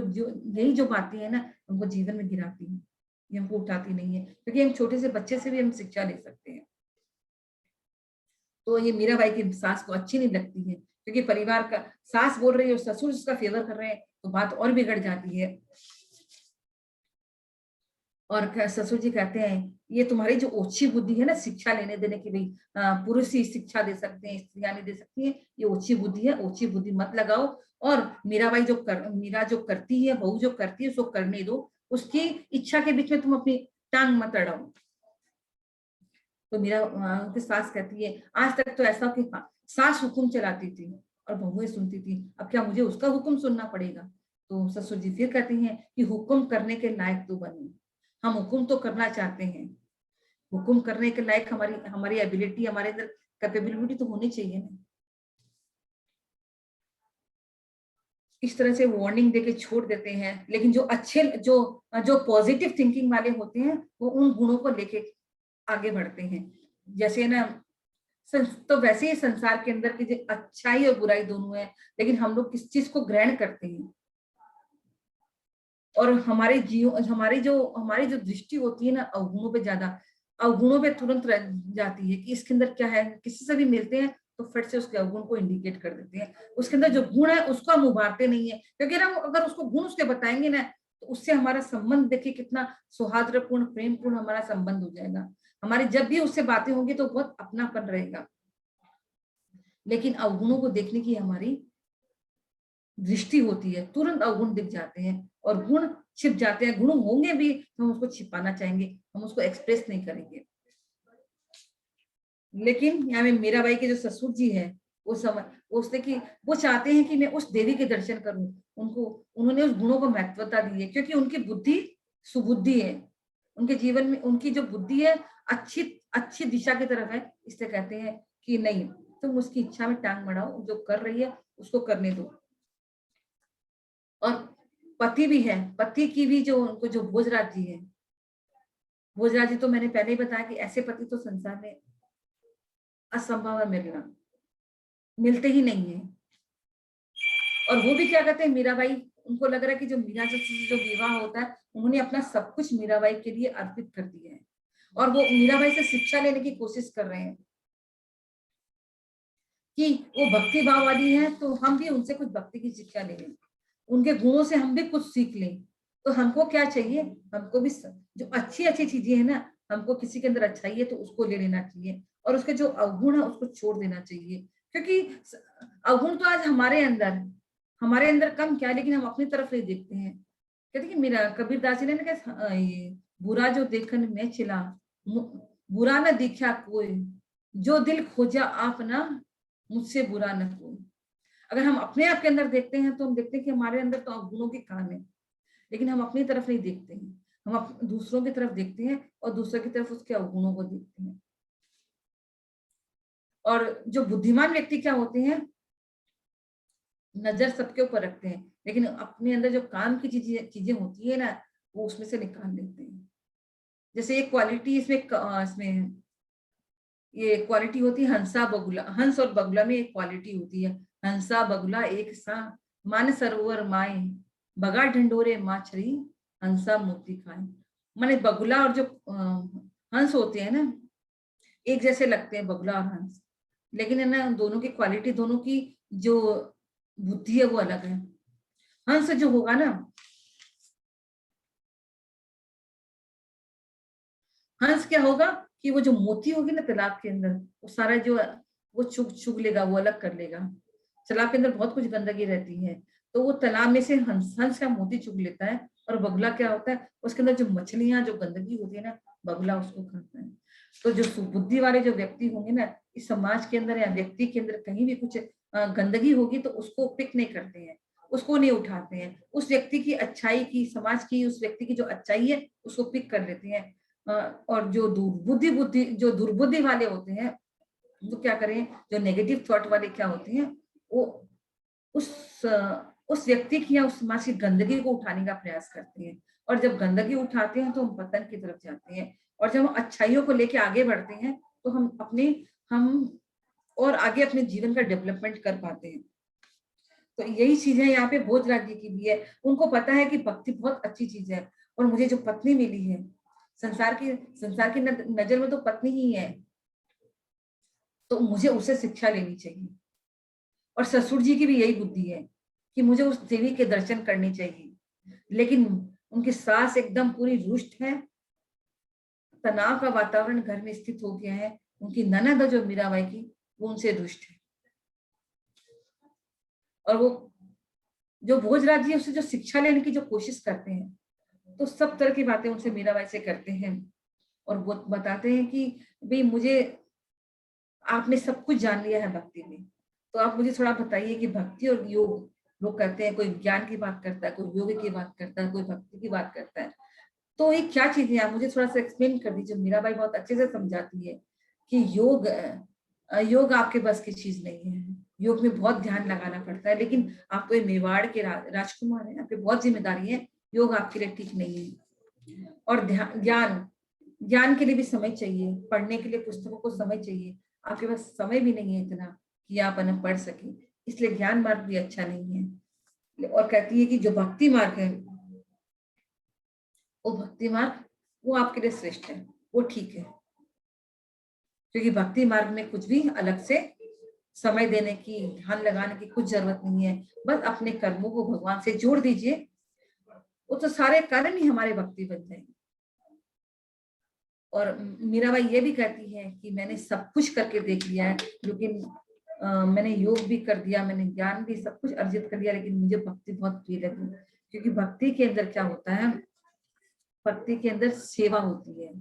यही जो बातें हैं ना, हमको जीवन में गिराती हैं, ये हमको उठाती नहीं है, क्योंकि हम छोटे से बच्चे से भी हम शिक्षा ले सकते हैं। तो ये मीराबाई की सास को अच्छी नहीं लगती है, क्योंकि परिवार का सास बोल रही है और ससुर उसका फेवर कर रहे हैं, तो बात और बिगड़ जाती है। और ससुर जी कहते हैं, ये तुम्हारी जो ओछी बुद्धि है ना शिक्षा लेने देने की, भाई पुरुष ही शिक्षा दे सकते हैं, स्त्रियां नहीं दे सकती है, ये ओछी बुद्धि है, ओछी बुद्धि मत लगाओ। और मीराबाई मीरा जो करती है, बहू जो करती है उसको करने दो, उसकी इच्छा के बीच में तुम अपनी टांग मत अड़ाओ। तो मीरा उनकी सास कहती है, आज तक तो ऐसा कि सास हुक्म चलाती थी और बहुएं सुनती थी, अब क्या मुझे उसका हुक्म सुनना पड़ेगा? तो ससुर जी फिर कहती हैं कि हुक्म करने के लायक तो बनो, हम हुक्म तो करना चाहते हैं, हुक्म करने के लायक हमारी एबिलिटी, हमारे अंदर कैपेबिलिटी तो होनी चाहिए ना। इस तरह से वार्निंग देके छोड़ देते हैं, लेकिन जो अच्छे जो जो पॉजिटिव थिंकिंग वाले होते हैं वो उन गुणों को लेके आगे बढ़ते हैं। जैसे ना तो वैसे ही संसार के अंदर की अच्छाई और बुराई दोनों है, लेकिन हम लोग किस चीज को ग्रहण करते हैं, और हमारी जो दृष्टि होती है ना अवगुणों पे ज्यादा, अवगुणों पे तुरंत रह जाती है कि इसके अंदर क्या है। किसी से भी मिलते हैं तो फट से उसके अवगुण को इंडिकेट कर देते हैं, उसके अंदर जो गुण है उसको हम उभारते नहीं है, क्योंकि हम अगर उसको गुण उसके बताएंगे ना, तो उससे हमारा संबंध देखिए कितना सौहार्दपूर्ण प्रेमपूर्ण हमारा संबंध हो जाएगा। हमारी जब भी उससे बातें होंगी तो बहुत अपनापन रहेगा। लेकिन अवगुणों को देखने की हमारी दृष्टि होती है, तुरंत अवगुण दिख जाते हैं और गुण छिप जाते हैं। गुण होंगे भी तो हम उसको छिपाना चाहेंगे, हम उसको एक्सप्रेस नहीं करेंगे। लेकिन यहाँ में मीराबाई के जो ससुर जी है वो चाहते हैं कि मैं उस देवी के दर्शन करूं, उन्होंने उस गुणों को महत्वता दी है, क्योंकि उनकी बुद्धि सुबुद्धि है, उनके जीवन में उनकी जो बुद्धि है अच्छी अच्छी दिशा की तरफ है। इसलिए कहते हैं कि नहीं, तुम उसकी इच्छा में टांग बढ़ाओ, जो कर रही है उसको करने दो। और पति भी है, पति की भी जो उनको जो भोजराज जी है, भोजराज जी तो मैंने पहले ही बताया कि ऐसे पति तो संसार में असंभव है मिलना, मिलते ही नहीं है। और वो भी क्या कहते हैं, मीराबाई, उनको लग रहा है कि जो मीरा से जो विवाह होता है, उन्होंने अपना सब कुछ मीराबाई के लिए अर्पित कर दिया है, और वो मीराबाई से शिक्षा लेने की कोशिश कर रहे हैं कि वो भक्ति भाव वाली है, तो हम भी उनसे कुछ भक्ति की शिक्षा ले लें, उनके गुणों से हम भी कुछ सीख लें। तो हमको क्या चाहिए, हमको भी जो अच्छी अच्छी चीजें है ना, हमको किसी के अंदर अच्छाई है तो उसको ले लेना चाहिए, और उसके जो अवगुण है उसको छोड़ देना चाहिए। क्योंकि अवगुण तो आज हमारे अंदर कम क्या है, लेकिन हम अपनी तरफ नहीं देखते हैं। कहते कि मेरा कबीरदास जी ने कहा, ये बुरा जो देखन में चिला, बुरा न दिखा कोई, जो दिल खोजा आप ना, मुझसे बुरा न कोई। अगर हम अपने आप के अंदर देखते हैं तो हम देखते हैं कि हमारे अंदर तो अवगुणों के कान है, लेकिन हम अपनी तरफ नहीं देखते हैं, हम दूसरों की तरफ देखते हैं और दूसरों की तरफ उसके अवगुणों को देखते हैं। और जो बुद्धिमान व्यक्ति क्या होते हैं, नजर सबके ऊपर रखते हैं, लेकिन अपने अंदर जो काम की चीजें होती है ना, वो उसमें से निकाल लेते हैं। जैसे एक क्वालिटी इसमें ये क्वालिटी होती है हंसा बगुला, हंस और बगुला में एक क्वालिटी होती है, हंसा बगुला एक सा, मान सरोवर माए, बगा ढंडोरे माछरी, हंसा मोती खाए। माने बगुला और जो हंस होते हैं ना, एक जैसे लगते हैं बगुला और हंस, लेकिन है ना दोनों की क्वालिटी, दोनों की जो बुद्धि है वो अलग है। हंस जो होगा ना, हंस क्या होगा कि वो जो मोती होगी ना तालाब के अंदर, वो सारा जो वो चुग चुग लेगा, वो अलग कर लेगा। तालाब के अंदर बहुत कुछ गंदगी रहती है, तो वो तालाब में से हंस हंस का मोती चुग लेता है। और बगुला क्या होता है, उसके अंदर जो मछलियां जो गंदगी होती है ना, बगुला उसको खाता है। तो जो सुबुद्धि वाले जो व्यक्ति होंगे ना, इस समाज के अंदर या व्यक्ति के अंदर कहीं भी कुछ गंदगी होगी तो उसको पिक नहीं करते हैं, उसको नहीं उठाते हैं। उस व्यक्ति की अच्छाई की, समाज की उस व्यक्ति की जो अच्छाई है उसको पिक कर लेते हैं। और जो जो दुर्बुद्धि वाले होते हैं, वो क्या करें, जो नेगेटिव थॉट वाले क्या होते हैं, वो उस उस व्यक्ति की या उस समाज की गंदगी को उठाने का प्रयास करते हैं। और जब गंदगी उठाते हैं तो हम पतन की तरफ जाते हैं। और जब हम अच्छाइयों को लेके आगे बढ़ते हैं तो हम और आगे अपने जीवन का डेवलपमेंट कर पाते हैं। तो यही चीजें यहाँ पे भोजराज जी की भी है। उनको पता है कि भक्ति बहुत अच्छी चीज है, और मुझे जो पत्नी मिली है, संसार की नजर में तो पत्नी ही है, तो मुझे उसे शिक्षा लेनी चाहिए। और ससुर जी की भी यही बुद्धि है कि मुझे उस देवी के दर्शन करने चाहिए, लेकिन उनकी सास एकदम पूरी रुष्ट है, तनाव का वातावरण घर में स्थित हो गया है। उनकी ननद जो मीराबाई की, वो उनसे रुष्ट है। और वो जो भोजराज जी उससे जो शिक्षा लेने की जो कोशिश करते हैं, तो सब तरह की बातें उनसे मीराबाई से करते हैं। और वो बताते हैं कि भाई मुझे, आपने सब कुछ जान लिया है भक्ति में, तो आप मुझे थोड़ा बताइए कि भक्ति और योग, लोग कहते हैं कोई ज्ञान की बात करता है, कोई योग की बात करता है, कोई भक्ति की बात करता है, तो ये क्या चीजें हैं, आप मुझे थोड़ा सा एक्सप्लेन कर दीजिए। मीराबाई बहुत अच्छे से समझाती है कि योग आपके बस की चीज नहीं है। योग में बहुत ध्यान लगाना पड़ता है, लेकिन आप तो ये मेवाड़ के राजकुमार हैं, आपकी बहुत जिम्मेदारी है, योग आपके लिए ठीक नहीं है। और ज्ञान ज्ञान के लिए भी समय चाहिए, पढ़ने के लिए पुस्तकों को समय चाहिए, आपके पास समय भी नहीं है इतना कि आप अन पढ़ सके, इसलिए ज्ञान मार्ग भी अच्छा नहीं है। और कहती है कि जो भक्ति मार्ग है, वो भक्ति मार्ग वो आपके लिए श्रेष्ठ है, वो ठीक है। क्योंकि भक्ति मार्ग में कुछ भी अलग से समय देने की, ध्यान लगाने की कुछ जरूरत नहीं है। बस अपने कर्मों को भगवान से जोड़ दीजिए, वो तो सारे कारण ही हमारे भक्ति बन जाएंगे। और मीराबाई ये भी कहती है कि मैंने सब कुछ करके देख लिया है, लेकिन मैंने योग भी कर दिया, मैंने ज्ञान भी सब कुछ अर्जित कर लिया, लेकिन मुझे भक्ति बहुत प्रिय लगी। क्योंकि भक्ति के अंदर क्या होता है, भक्ति के अंदर सेवा होती है।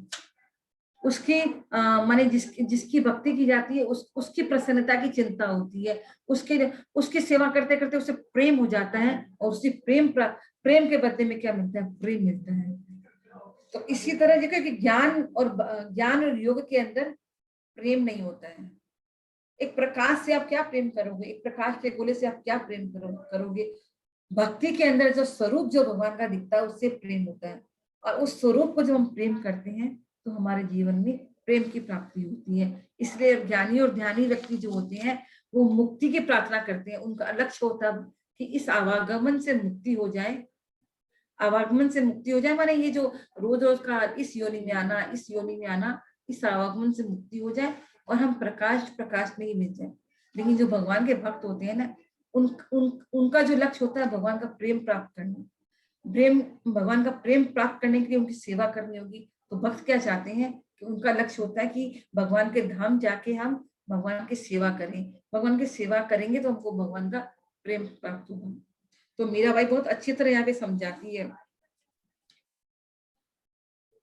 उसकी माने जिसकी भक्ति की जाती है, उसकी प्रसन्नता की चिंता होती है, उसकी सेवा करते करते उसे प्रेम हो जाता है, और उसी प्रेम के बदले में क्या मिलता है, प्रेम मिलता है। तो इसी तरह देखो कि ज्ञान और योग के अंदर प्रेम नहीं होता है। एक प्रकाश से आप क्या प्रेम करोगे, एक प्रकाश के गोले से आप क्या प्रेम करोगे। भक्ति के अंदर जो स्वरूप जो भगवान का दिखता है, उससे प्रेम होता है। और उस स्वरूप को जब हम प्रेम करते हैं तो हमारे जीवन में प्रेम की प्राप्ति होती है। इसलिए ज्ञानी और ध्यानी व्यक्ति जो होते हैं, वो मुक्ति की प्रार्थना करते हैं। उनका लक्ष्य होता है कि इस आवागमन से मुक्ति हो जाए, आवागमन से मुक्ति हो जाए, माने ये जो रोज रोज का इस योनि में आना, इस योनि में आना, इस आवागमन से मुक्ति हो जाए और हम प्रकाश में ही मिल जाए। लेकिन जो भगवान के भक्त होते हैं ना, उनका जो लक्ष्य होता है भगवान का प्रेम प्राप्त करना। भगवान का प्रेम प्राप्त करने के लिए उनकी सेवा करनी होगी। तो भक्त क्या चाहते हैं कि उनका लक्ष्य होता है कि भगवान के धाम जाके हम भगवान की सेवा करें। भगवान की सेवा करेंगे तो हमको भगवान का प्रेम प्राप्त होगा। तो मीराबाई बहुत अच्छी तरह यहाँ पे समझाती है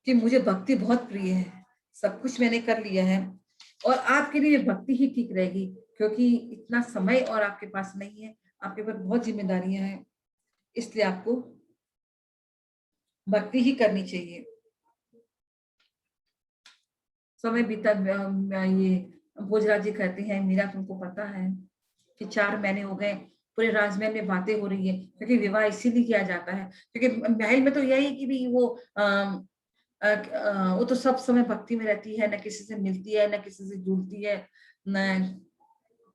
कि मुझे भक्ति बहुत प्रिय है, सब कुछ मैंने कर लिया है, और आपके लिए भक्ति ही ठीक रहेगी, क्योंकि इतना समय और आपके पास नहीं है, आपके पास बहुत जिम्मेदारियां हैं, इसलिए आपको भक्ति ही करनी चाहिए। समय बीता, ये भोजराज जी कहते हैं, मीरा तुमको पता है कि 4 महीने हो गए, पूरे राजमहल में बातें हो रही है, क्योंकि विवाह इसीलिए किया जाता है, क्योंकि महल में तो यही कि भी वो तो सब समय भक्ति में रहती है, न किसी से मिलती है, न किसी से जुड़ती है, न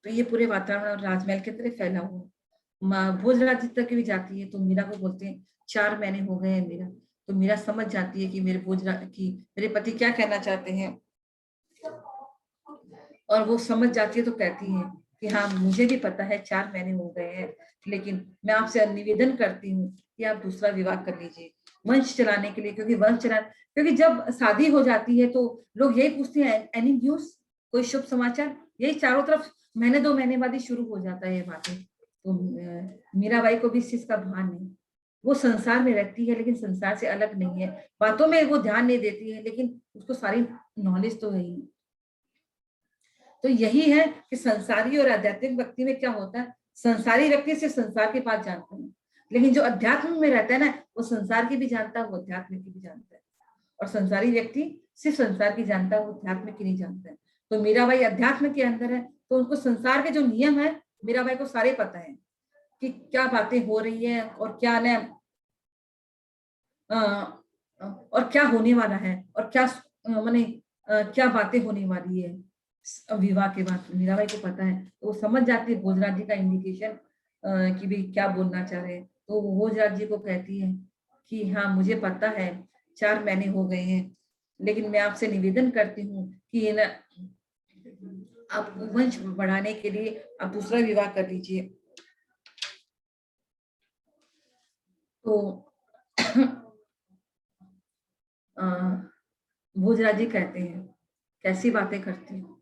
तो ये पूरे वातावरण राजमहल के अंदर फैला हुआ। भोजराज जी तक भी जाती है तो मीरा को बोलते हैं 4 महीने हो गए हैं मीरा। तो मीरा समझ जाती है कि मेरे पति क्या कहना चाहते हैं, और वो समझ जाती है तो कहती है कि हाँ मुझे भी पता है 4 महीने हो गए हैं, लेकिन मैं आपसे निवेदन करती हूँ कि आप दूसरा विवाह कर लीजिए। वंश चलाने के लिए, क्योंकि जब शादी हो जाती है तो लोग यही पूछते हैं एनी न्यूज, कोई शुभ समाचार, यही चारों तरफ महीने 2 महीने बाद ही शुरू हो जाता है ये बातें। तो मीराबाई को भी इस चीज का भान है। वो संसार में रहती है लेकिन संसार से अलग नहीं है, बातों में वो ध्यान नहीं देती है लेकिन उसको सारी नॉलेज तो है ही। तो यही है कि संसारी और आध्यात्मिक व्यक्ति में क्या होता है, संसारी व्यक्ति सिर्फ संसार की बात जानता है, लेकिन जो अध्यात्म में रहता है ना, वो संसार की भी जानता है, वो अध्यात्म की भी जानता है। और संसारी व्यक्ति सिर्फ संसार की जानता है, वो अध्यात्म की नहीं जानता है। तो मीराबाई अध्यात्म के अंदर है, तो उनको संसार के जो नियम है मीराबाई को सारे पता है कि क्या बातें हो रही है और क्या न और क्या होने वाला है, और क्या माने क्या बातें होने वाली है विवाह के बाद। मीराबाई को पता है, तो वो समझ जाती है भोजराज जी का इंडिकेशन कि भाई क्या बोलना चाह रहे हैं। तो वो भोजराज जी को कहती है कि हाँ मुझे पता है 4 महीने हो गए हैं, लेकिन मैं आपसे निवेदन करती हूँ कि न आप वंश बढ़ाने के लिए आप दूसरा विवाह कर लीजिए। तो भोजराज जी कहते हैं कैसी बातें करती हो,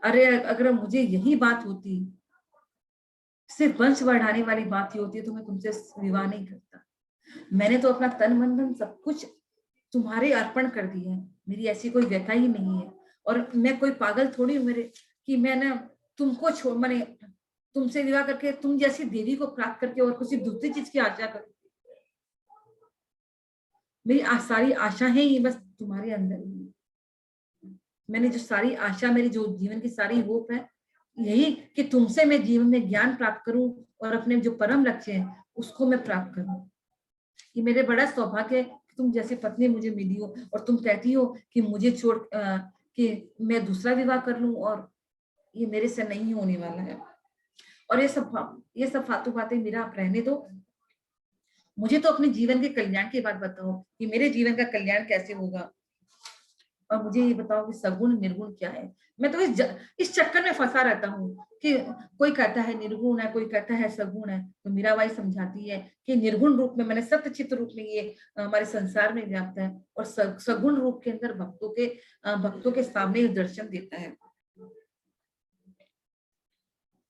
अरे अगर मुझे यही बात होती, सिर्फ वंश बढ़ाने वाली बात ही होती है, तो मैं तुमसे विवाह नहीं करता। मैंने तो अपना तन मन धन सब कुछ तुम्हारे अर्पण कर दिया है, मेरी ऐसी कोई व्यथा ही नहीं है। और मैं कोई पागल थोड़ी हूँ मेरे कि मैं ना तुमको छोड़ मैंने तुमसे विवाह करके तुम जैसी देवी को प्राप्त करके और किसी दूसरी चीज की आशा करूं। मेरी सारी आशाएं ही बस तुम्हारे अंदर ही। मैंने जो सारी आशा, मेरी जो जीवन की सारी होप है यही कि तुमसे मैं जीवन में ज्ञान प्राप्त करूं और अपने जो परम लक्ष्य है उसको मैं प्राप्त करूं। ये मेरे बड़ा सौभाग्य है कि तुम जैसी पत्नी मुझे मिली हो, और तुम कहती हो कि मुझे छोड़ कि मैं दूसरा विवाह कर लूं, और ये मेरे से नहीं होने वाला है। और ये सब फालतू बातें मेरा आप रहने दो। मुझे तो अपने जीवन के कल्याण की बात बताओ कि मेरे जीवन का कल्याण कैसे होगा, और मुझे ये बताओ कि सगुण निर्गुण क्या है। मैं तो इस चक्कर में फंसा रहता हूँ कि कोई कहता है निर्गुण है, कोई कहता है सगुण है। तो मीराबाई समझाती है कि निर्गुण रूप में मैंने सत्य चित्त रूप में ये हमारे संसार में व्याप्त है, और सगुण रूप के अंदर भक्तों के सामने दर्शन देता है।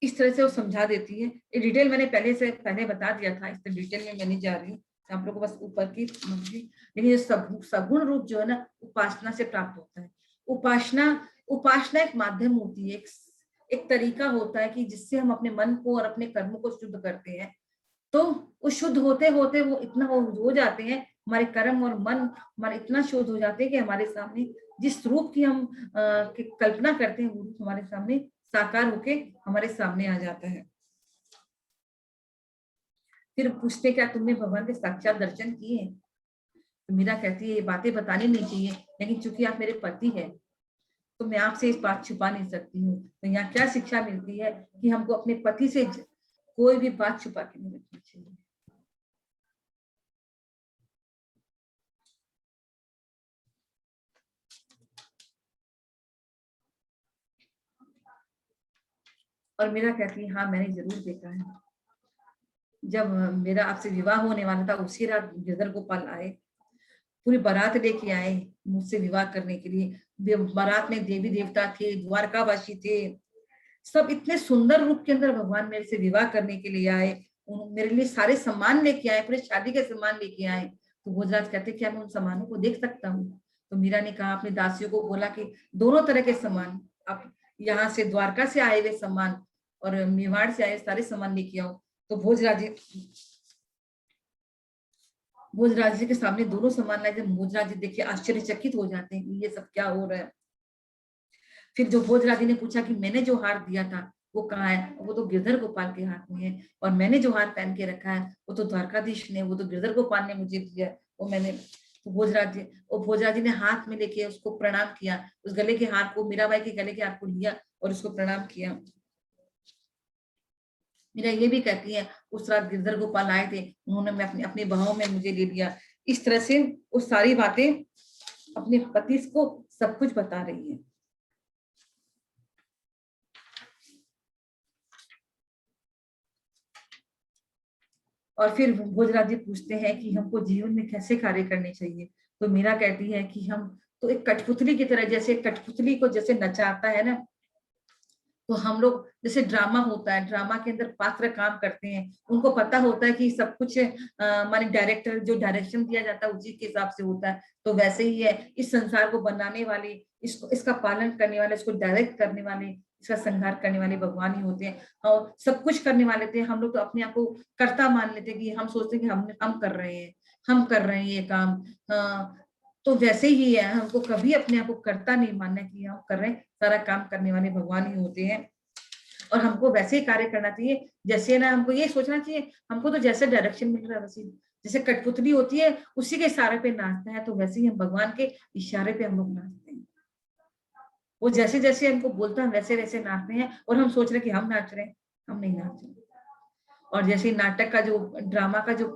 इस तरह से वो समझा देती है। ये डिटेल मैंने पहले बता दिया था, इस डिटेल में मैं नहीं जा रही हूँ, आप लोगों को बस ऊपर की समझिए। लेकिन ये सगुण रूप जो है ना, उपासना से प्राप्त होता है। उपासना एक माध्यम होती है, एक तरीका होता है कि जिससे हम अपने मन को और अपने कर्मों को शुद्ध करते हैं। तो वो शुद्ध होते होते वो इतना हो जाते हैं, हमारे कर्म और मन हमारे इतना शुद्ध हो जाते हैं कि हमारे सामने जिस रूप की हम कल्पना करते हैं वो रूप हमारे सामने साकार होके हमारे सामने आ जाता है। फिर पूछते क्या तुमने भगवान के साक्षात दर्शन किए हैं? तो मीरा कहती है ये बातें बतानी नहीं चाहिए, लेकिन चूंकि आप मेरे पति हैं तो मैं आपसे इस बात छुपा नहीं सकती हूँ। तो यहाँ क्या शिक्षा मिलती है कि हमको अपने पति से कोई भी बात छुपा के नहीं रखनी चाहिए। और मीरा कहती है हाँ मैंने जरूर देखा है। जब मेरा आपसे विवाह होने वाला था उसी रात गिरधर गोपाल आए, पूरी बारात लेके आए मुझसे विवाह करने के लिए। बारात में देवी देवता थे, द्वारकावासी थे, सब इतने सुंदर रूप के अंदर भगवान मेरे से विवाह करने के लिए आए। मेरे लिए सारे सामान लेके आए, पूरे शादी के सामान लेके आए। तो भोजराज कहते क्या मैं उन सामानों को देख सकता हूँ? तो मीरा ने कहा, अपने दासियों को बोला कि दोनों तरह के सामान, आप यहाँ से द्वारका से आए हुए सामान और मेवाड़ से आए सारे सामान लेके आओ। तो भोजराज जी के सामने दोनों सामान लाए। जब भोजराज जी देखिए आश्चर्यचकित हो जाते हैं कि ये सब क्या हो रहा है। फिर जो भोजराज जी ने पूछा कि मैंने जो हार दिया था वो कहाँ है? वो तो गिरधर गोपाल के हाथ में है। और मैंने जो हार पहन के रखा है वो तो द्वारकाधीश ने, वो तो गिरधर गोपाल ने मुझे दिया, वो मैंने। तो भोजराज जी ने हाथ में लेके उसको प्रणाम किया, उस गले के हार को, मीराबाई के गले के हार को लिया और उसको प्रणाम किया। मीरा ये भी कहती है उस रात गिरधर गोपाल आए थे, उन्होंने अपने अपने बाहों में मुझे ले लिया। इस तरह से वो सारी बातें अपने पति को सब कुछ बता रही है। और फिर भोजराज जी पूछते हैं कि हमको जीवन में कैसे कार्य करने चाहिए। तो मीरा कहती है कि हम तो एक कठपुतली की तरह, जैसे कठपुतली को जैसे नचाता है ना, तो हम लोग जैसे ड्रामा होता है, ड्रामा के अंदर पात्र काम करते हैं, उनको पता होता है कि सब कुछ माने डायरेक्टर जो डायरेक्शन दिया जाता है उसी के हिसाब से होता है। तो वैसे ही है, इस संसार को बनाने वाले, इसको इसका पालन करने वाले, इसको डायरेक्ट करने वाले, इसका संहार करने वाले भगवान ही होते हैं। और सब कुछ करने वाले थे। हम लोग तो अपने आप को कर्ता मान लेते कि हम सोचते कि हम कर रहे हैं, हम कर रहे हैं ये काम। तो वैसे ही है, हमको कभी अपने आप को कर्ता नहीं मानना कि हम कर रहे हैं, सारा काम करने वाले भगवान ही होते हैं। और हमको वैसे ही कार्य करना चाहिए जैसे ना, हमको ये सोचना चाहिए हमको तो जैसे डायरेक्शन मिल रहा है वैसे, जैसे कठपुतली होती है उसी के इशारे पे नाचता है, तो वैसे ही हम भगवान के इशारे पे हम लोग नाचते हैं। वो जैसे जैसे हमको बोलता है वैसे वैसे नाचते हैं, और हम सोच रहे हैं कि हम नाच रहे हैं, हम नहीं नाच रहे। और जैसे नाटक का जो ड्रामा का जो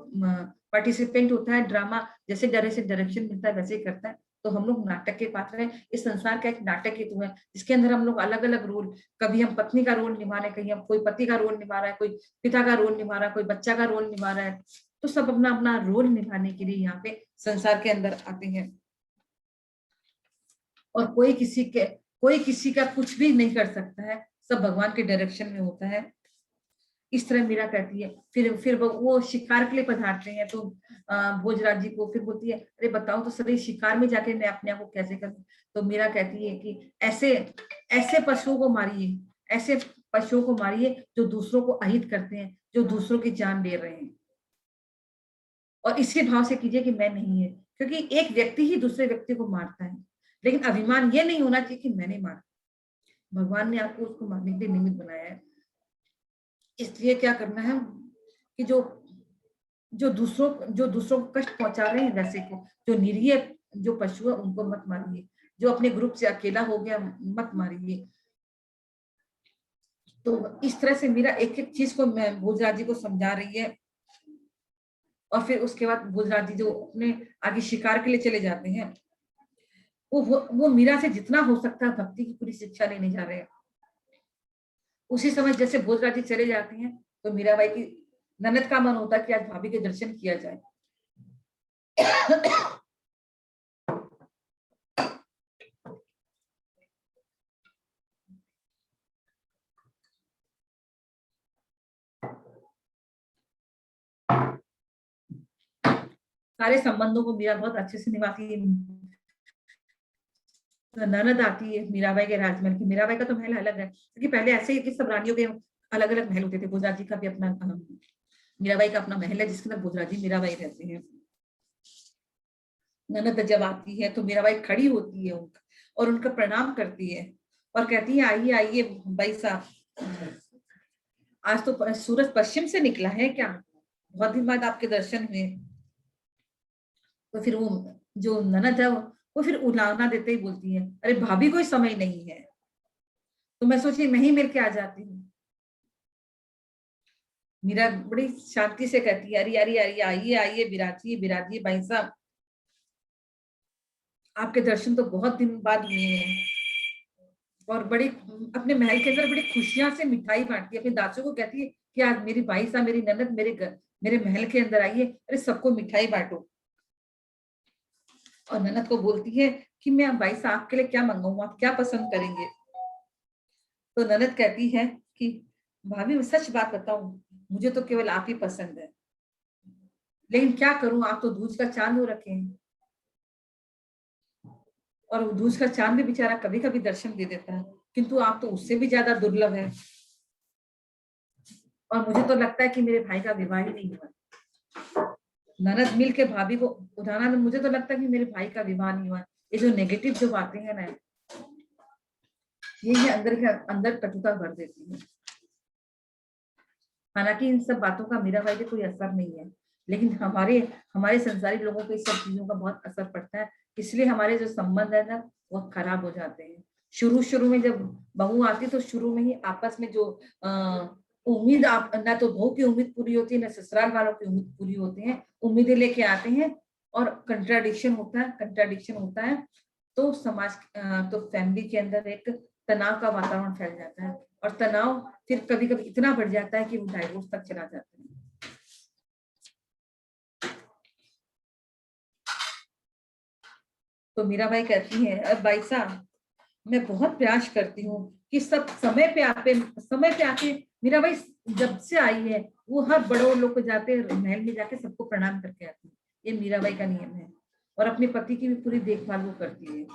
पार्टिसिपेंट होता है, ड्रामा जैसे डायरेक्शन मिलता है वैसे ही करता है। तो हम लोग नाटक के पात्र हैं। इस संसार का एक नाटक हेतु है जिसके अंदर हम लोग अलग अलग रोल, कभी हम पत्नी का रोल निभा रहे हैं, कहीं हम कोई पति का रोल निभा रहा है, कोई पिता का रोल निभा रहा है, कोई बच्चा का रोल निभा रहा है। तो सब अपना अपना रोल निभाने के लिए यहाँ पे संसार के अंदर आते हैं। और कोई किसी का कुछ भी नहीं कर सकता है, सब भगवान के डायरेक्शन में होता है। इस तरह मीरा कहती है। फिर वो शिकार के लिए पधारते हैं, तो भोजराज जी को फिर बोलती है, अरे बताओ तो सही, शिकार में जाके मैं अपने आप को कैसे करूं। तो मीरा कहती है कि ऐसे ऐसे पशुओं को मारिए, ऐसे पशुओं को मारिए जो दूसरों को अहित करते हैं, जो दूसरों की जान ले रहे हैं, और इसी भाव से कीजिए कि मैं नहीं है। क्योंकि एक व्यक्ति ही दूसरे व्यक्ति को मारता है, लेकिन अभिमान ये नहीं होना चाहिए कि मैंने मारा। भगवान ने आपको उसको मारने के लिए निमित्त बनाया है। इसलिए क्या करना है कि जो दूसरों को कष्ट पहुंचा रहे हैं, वैसे को जो निरीह जो पशु है उनको मत मारिए, जो अपने ग्रुप से अकेला हो गया मत मारिए। तो इस तरह से मेरा एक एक चीज को मैं भोजराज जी को समझा रही है। और फिर उसके बाद भोजराज जी जो अपने आगे शिकार के लिए चले जाते हैं, वो मीरा से जितना हो सकता है भक्ति की पूरी शिक्षा लेने जा रहे हैं। उसी समय जैसे भोजराज जी चले जाते हैं, तो मीराबाई की ननद का मन होता है कि आज भाभी के दर्शन किया जाए। सारे संबंधों को मीरा बहुत अच्छे से निभाती है। ननद आती है मीराबाई के राजमहल की। मीराबाई का तो महल अलग है, क्योंकि पहले ऐसे ही सब रानियों के अलग अलग महल होते थे। भोजराज जी का भी अपना, मीराबाई का अपना महल है जिसके अंदर भोजराज जी मीराबाई रहते हैं। ननद जब आती है तो मीराबाई खड़ी होती है उनका और उनका प्रणाम करती है और कहती है, आइए आइए भाई साहब, आज तो सूरज पश्चिम से निकला है क्या, बहुत दिन बाद आपके दर्शन हुए। तो फिर वो जो ननद है वो फिर उलाना देते ही बोलती है, अरे भाभी कोई समय नहीं है, तो मैं सोची मैं ही मिल के आ जाती हूँ। मीरा बड़ी शांति से कहती है, अरे अरे अरे आइए आइए बिराजिए बिराजिए भाई साहब, आपके दर्शन तो बहुत दिन बाद हुए हैं। और बड़ी अपने महल के अंदर बड़ी खुशियां से मिठाई बांटती है, अपने दासों को कहती है कि आज मेरी भाई साहब, मेरी ननद मेरे महल के अंदर आई है, अरे सबको मिठाई बांटो। और ननद को बोलती है कि मैं भाई साहब के लिए क्या मंगाऊं, आप क्या पसंद करेंगे। तो ननद कहती है कि भाभी सच बात बताऊं, मुझे तो केवल आप ही पसंद है, लेकिन क्या करूं, आप तो दूज का चांद हो रखे हैं, और दूज का चांद भी बेचारा कभी कभी दर्शन दे देता है, किंतु आप तो उससे भी ज्यादा दुर्लभ है, और मुझे तो लगता है कि मेरे भाई का विवाह ही नहीं हुआ। ननद मिल के भाभी को उठाना, मुझे तो लगता है कि मेरे भाई का विवाह नहीं हुआ। ये जो नेगेटिव जो बातें हैं ना, ये अंदर के अंदर कटुता भर देती है। हालांकि इन सब बातों का मीराबाई पे कोई असर नहीं है, लेकिन हमारे संसारी लोगों पे इस सब चीजों का बहुत असर पड़ता है। इसलिए हमारे जो संबंध है ना वो खराब हो जाते हैं। शुरू में जब बहू आती तो शुरू में ही आपस में जो उम्मीद, आप ना तो बहू की उम्मीद पूरी होती है, ना ससुराल वालों की उम्मीद पूरी होती है, उम्मीदें लेके आते हैं और कंट्राडिक्शन होता है। तो तो फैमिली के अंदर एक तनाव का वातावरण फैल जाता है, और तनाव फिर कभी कभी इतना बढ़ जाता है कि वो डाइवोर्स तक चला जाता है। तो मीराबाई कहती है, अब भाई साहब मैं बहुत प्रयास करती हूँ कि सब समय पे आके, मीराबाई जब से आई है वो हर बड़ों लोग को जाते महल में जाके सबको प्रणाम करके आती है। ये मीराबाई का नियम है। और अपने पति की भी पूरी देखभाल वो करती है।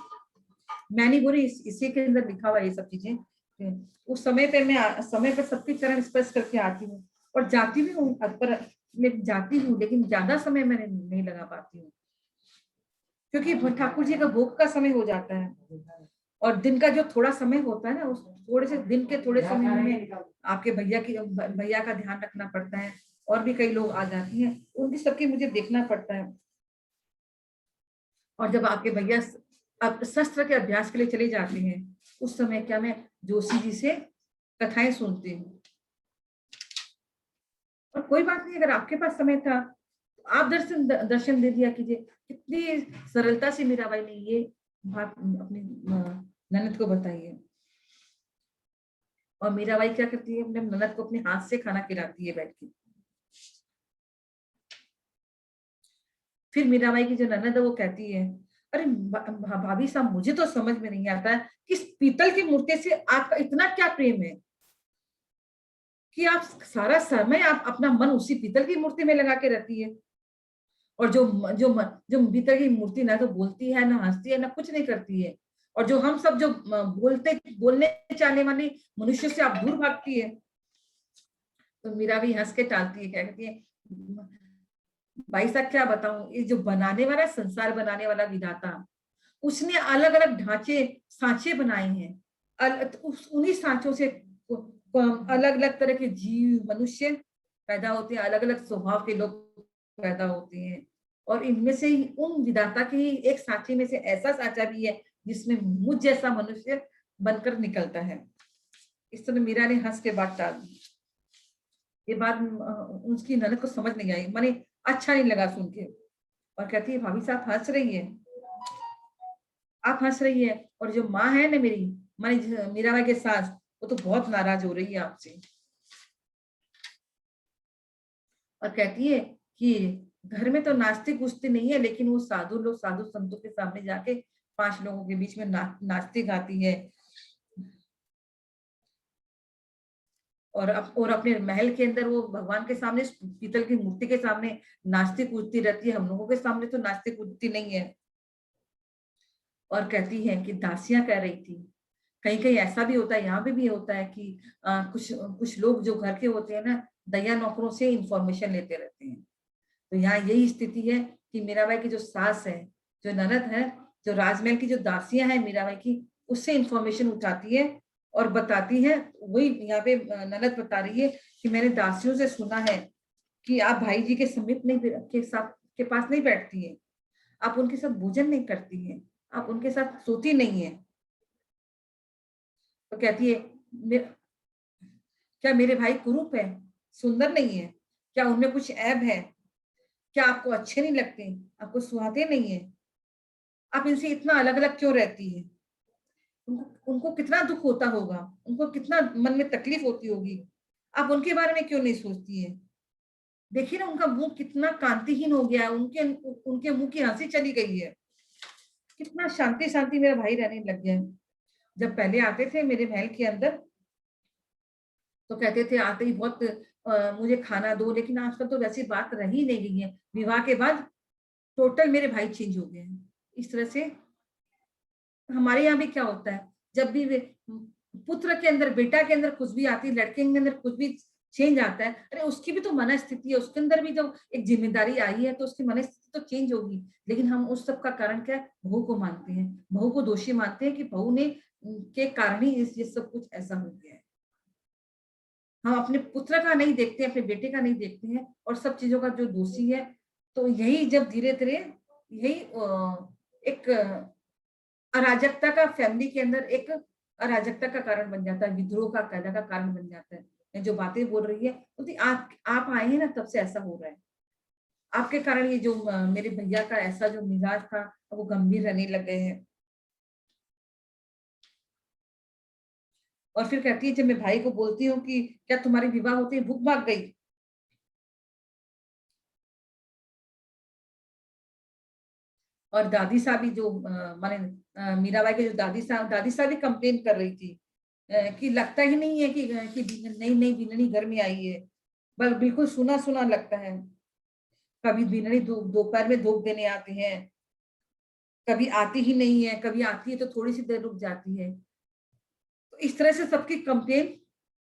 मैं नहीं बोली, इसी के अंदर लिखा हुआ ये सब चीजें। उस समय पे मैं समय पे सबके चरण स्पर्श करके आती हूँ और जाती भी हूँ, पर मैं जाती हूँ लेकिन ज्यादा समय मैंने नहीं लगा पाती हूँ, क्योंकि ठाकुर जी का भोग का समय हो जाता है और दिन का जो थोड़ा समय होता है ना, उस थोड़े से दिन के थोड़े समय में आपके भैया का ध्यान रखना पड़ता है। और भी कई लोग आ जाती हैं, उनकी सबकी मुझे देखना पड़ता है। और जब आपके भैया अब शस्त्र के अभ्यास के लिए चले जाते हैं, उस समय क्या मैं जोशी जी से कथाएं सुनती हूँ। और कोई बात नहीं, अगर आपके पास समय था तो आप दर्शन दे दिया कीजिए। कितनी सरलता से मीराबाई ने ये बात अपनी ननद को बताई है। और मीराबाई क्या करती है, अपने ननद को अपने हाथ से खाना खिलाती है बैठ के। फिर मीराबाई की जो ननद है वो कहती है, अरे भाभी साहब मुझे तो समझ में नहीं आता कि इस पीतल की मूर्ति से आपका इतना क्या प्रेम है कि आप सारा समय आप अपना मन उसी पीतल की मूर्ति में लगा के रहती है। और जो पीतल की मूर्ति ना तो बोलती है, ना हंसती है, ना कुछ नहीं करती है। और जो हम सब जो बोलने चाहने वाले मनुष्य से आप दूर भागती है। तो मीरा भी हंस के टालती है, क्या कहती है, भाई साहब क्या बताऊं, ये जो बनाने वाला, संसार बनाने वाला विधाता, उसने अलग अलग सांचे बनाए हैं। उन्हीं सांचों से अलग अलग तरह के जीव, मनुष्य पैदा होते हैं, अलग अलग स्वभाव के लोग पैदा होते हैं। और इनमें से ही, उन विधाता के ही एक सांचे में से ऐसा सांचा भी है जिसमें मुझ जैसा मनुष्य बनकर निकलता है। इस तरह मीरा ने हंस के बात टाल दी। ये बात उसकी ननद को समझ नहीं आई, माने अच्छा नहीं लगा सुन के। और कहती है, भाभी साहब हंस रही है, आप हंस रही है, और जो माँ है ना मेरी, माने मीराबाई के सास, वो तो बहुत नाराज हो रही है आपसे। और कहती है कि घर में तो नाचती कूदती नहीं है, लेकिन वो साधु संतों के सामने जाके 5 लोगों के बीच में नाचती गाती है। और अपने महल के अंदर वो भगवान के सामने, पीतल की मूर्ति के सामने नाचती कूदती रहती है, हम लोगों के सामने तो नाचती कूदती नहीं है। और कहती है कि दासियां कह रही थी, कहीं कहीं ऐसा भी होता है, यहाँ पे भी होता है कि कुछ कुछ लोग जो घर के होते हैं ना, दैया नौकरों से इंफॉर्मेशन लेते रहते हैं। तो यहाँ यही स्थिति है कि मीराबाई की जो सास है, जो ननद है, जो राजमहल की जो दासियां हैं मीराबाई की, उससे इंफॉर्मेशन उठाती है और बताती है। वही यहाँ पे ननद बता रही है कि मैंने दासियों से सुना है कि आप भाई जी के समीप नहीं, के पास नहीं बैठती है, आप उनके साथ भोजन नहीं करती है, आप उनके साथ सोती नहीं है। तो कहती है, क्या मेरे भाई कुरूप है, सुंदर नहीं है, क्या उनमें कुछ ऐब है, क्या आपको अच्छे नहीं लगते, आपको सुहाते नहीं है, आप इनसे इतना अलग अलग क्यों रहती है, उनको कितना दुख होता होगा, उनको कितना मन में तकलीफ होती होगी, आप उनके बारे में क्यों नहीं सोचती है। देखिए ना उनका मुंह कितना कांतिहीन हो गया है, उनके उनके मुंह की हंसी चली गई है, कितना शांति शांति मेरा भाई रहने लग गया है। जब पहले आते थे मेरे महल के अंदर तो कहते थे आते ही बहुत मुझे खाना दो, लेकिन आजकल तो वैसी बात रही नहीं गई है। विवाह के बाद टोटल मेरे भाई चेंज हो गए हैं। इस तरह से हमारे यहाँ भी क्या होता है, जब भी पुत्र के अंदर, बेटा के अंदर कुछ भी आती है, लड़के के अंदर कुछ भी चेंज आता है, अरे उसकी भी तो मनस्थिति है, उसके अंदर भी जो एक जिम्मेदारी आई है तो उसकी मनस्थिति तो चेंज होगी। लेकिन हम उस सब का कारण क्या है, बहू को मानते हैं, बहू को दोषी मानते हैं कि बहू ने के कारण ही ये सब कुछ ऐसा हो गया है। हम अपने पुत्र का नहीं देखते, अपने बेटे का नहीं देखते हैं, और सब चीजों का जो दोषी है। तो यही जब धीरे धीरे यही एक अराजकता का, फैमिली के अंदर एक अराजकता का कारण बन जाता है, विद्रोह का पैदा का कारण बन जाता है। मैं जो बातें बोल रही है तो आप आए हैं ना, तब से ऐसा हो रहा है। आपके कारण ये जो मेरे भैया का ऐसा जो मिजाज था वो गंभीर रहने लग गए हैं। और फिर कहती है, जब मैं भाई को बोलती हूँ कि क्या तुम्हारी विवाह होते ही भूख भाग गई, और दादी साहब भी जो माने मीराबाई के जो दादी साहब भी कंप्लेन कर रही थी कि लगता ही नहीं है कि नई नई बीननी घर में आई है, बस बिल्कुल सुना सुना लगता है। कभी बीननी दोपहर में धूप देने आती है, कभी आती ही नहीं है, कभी आती है तो थोड़ी सी देर रुक जाती है। तो इस तरह से सबकी कंप्लेन,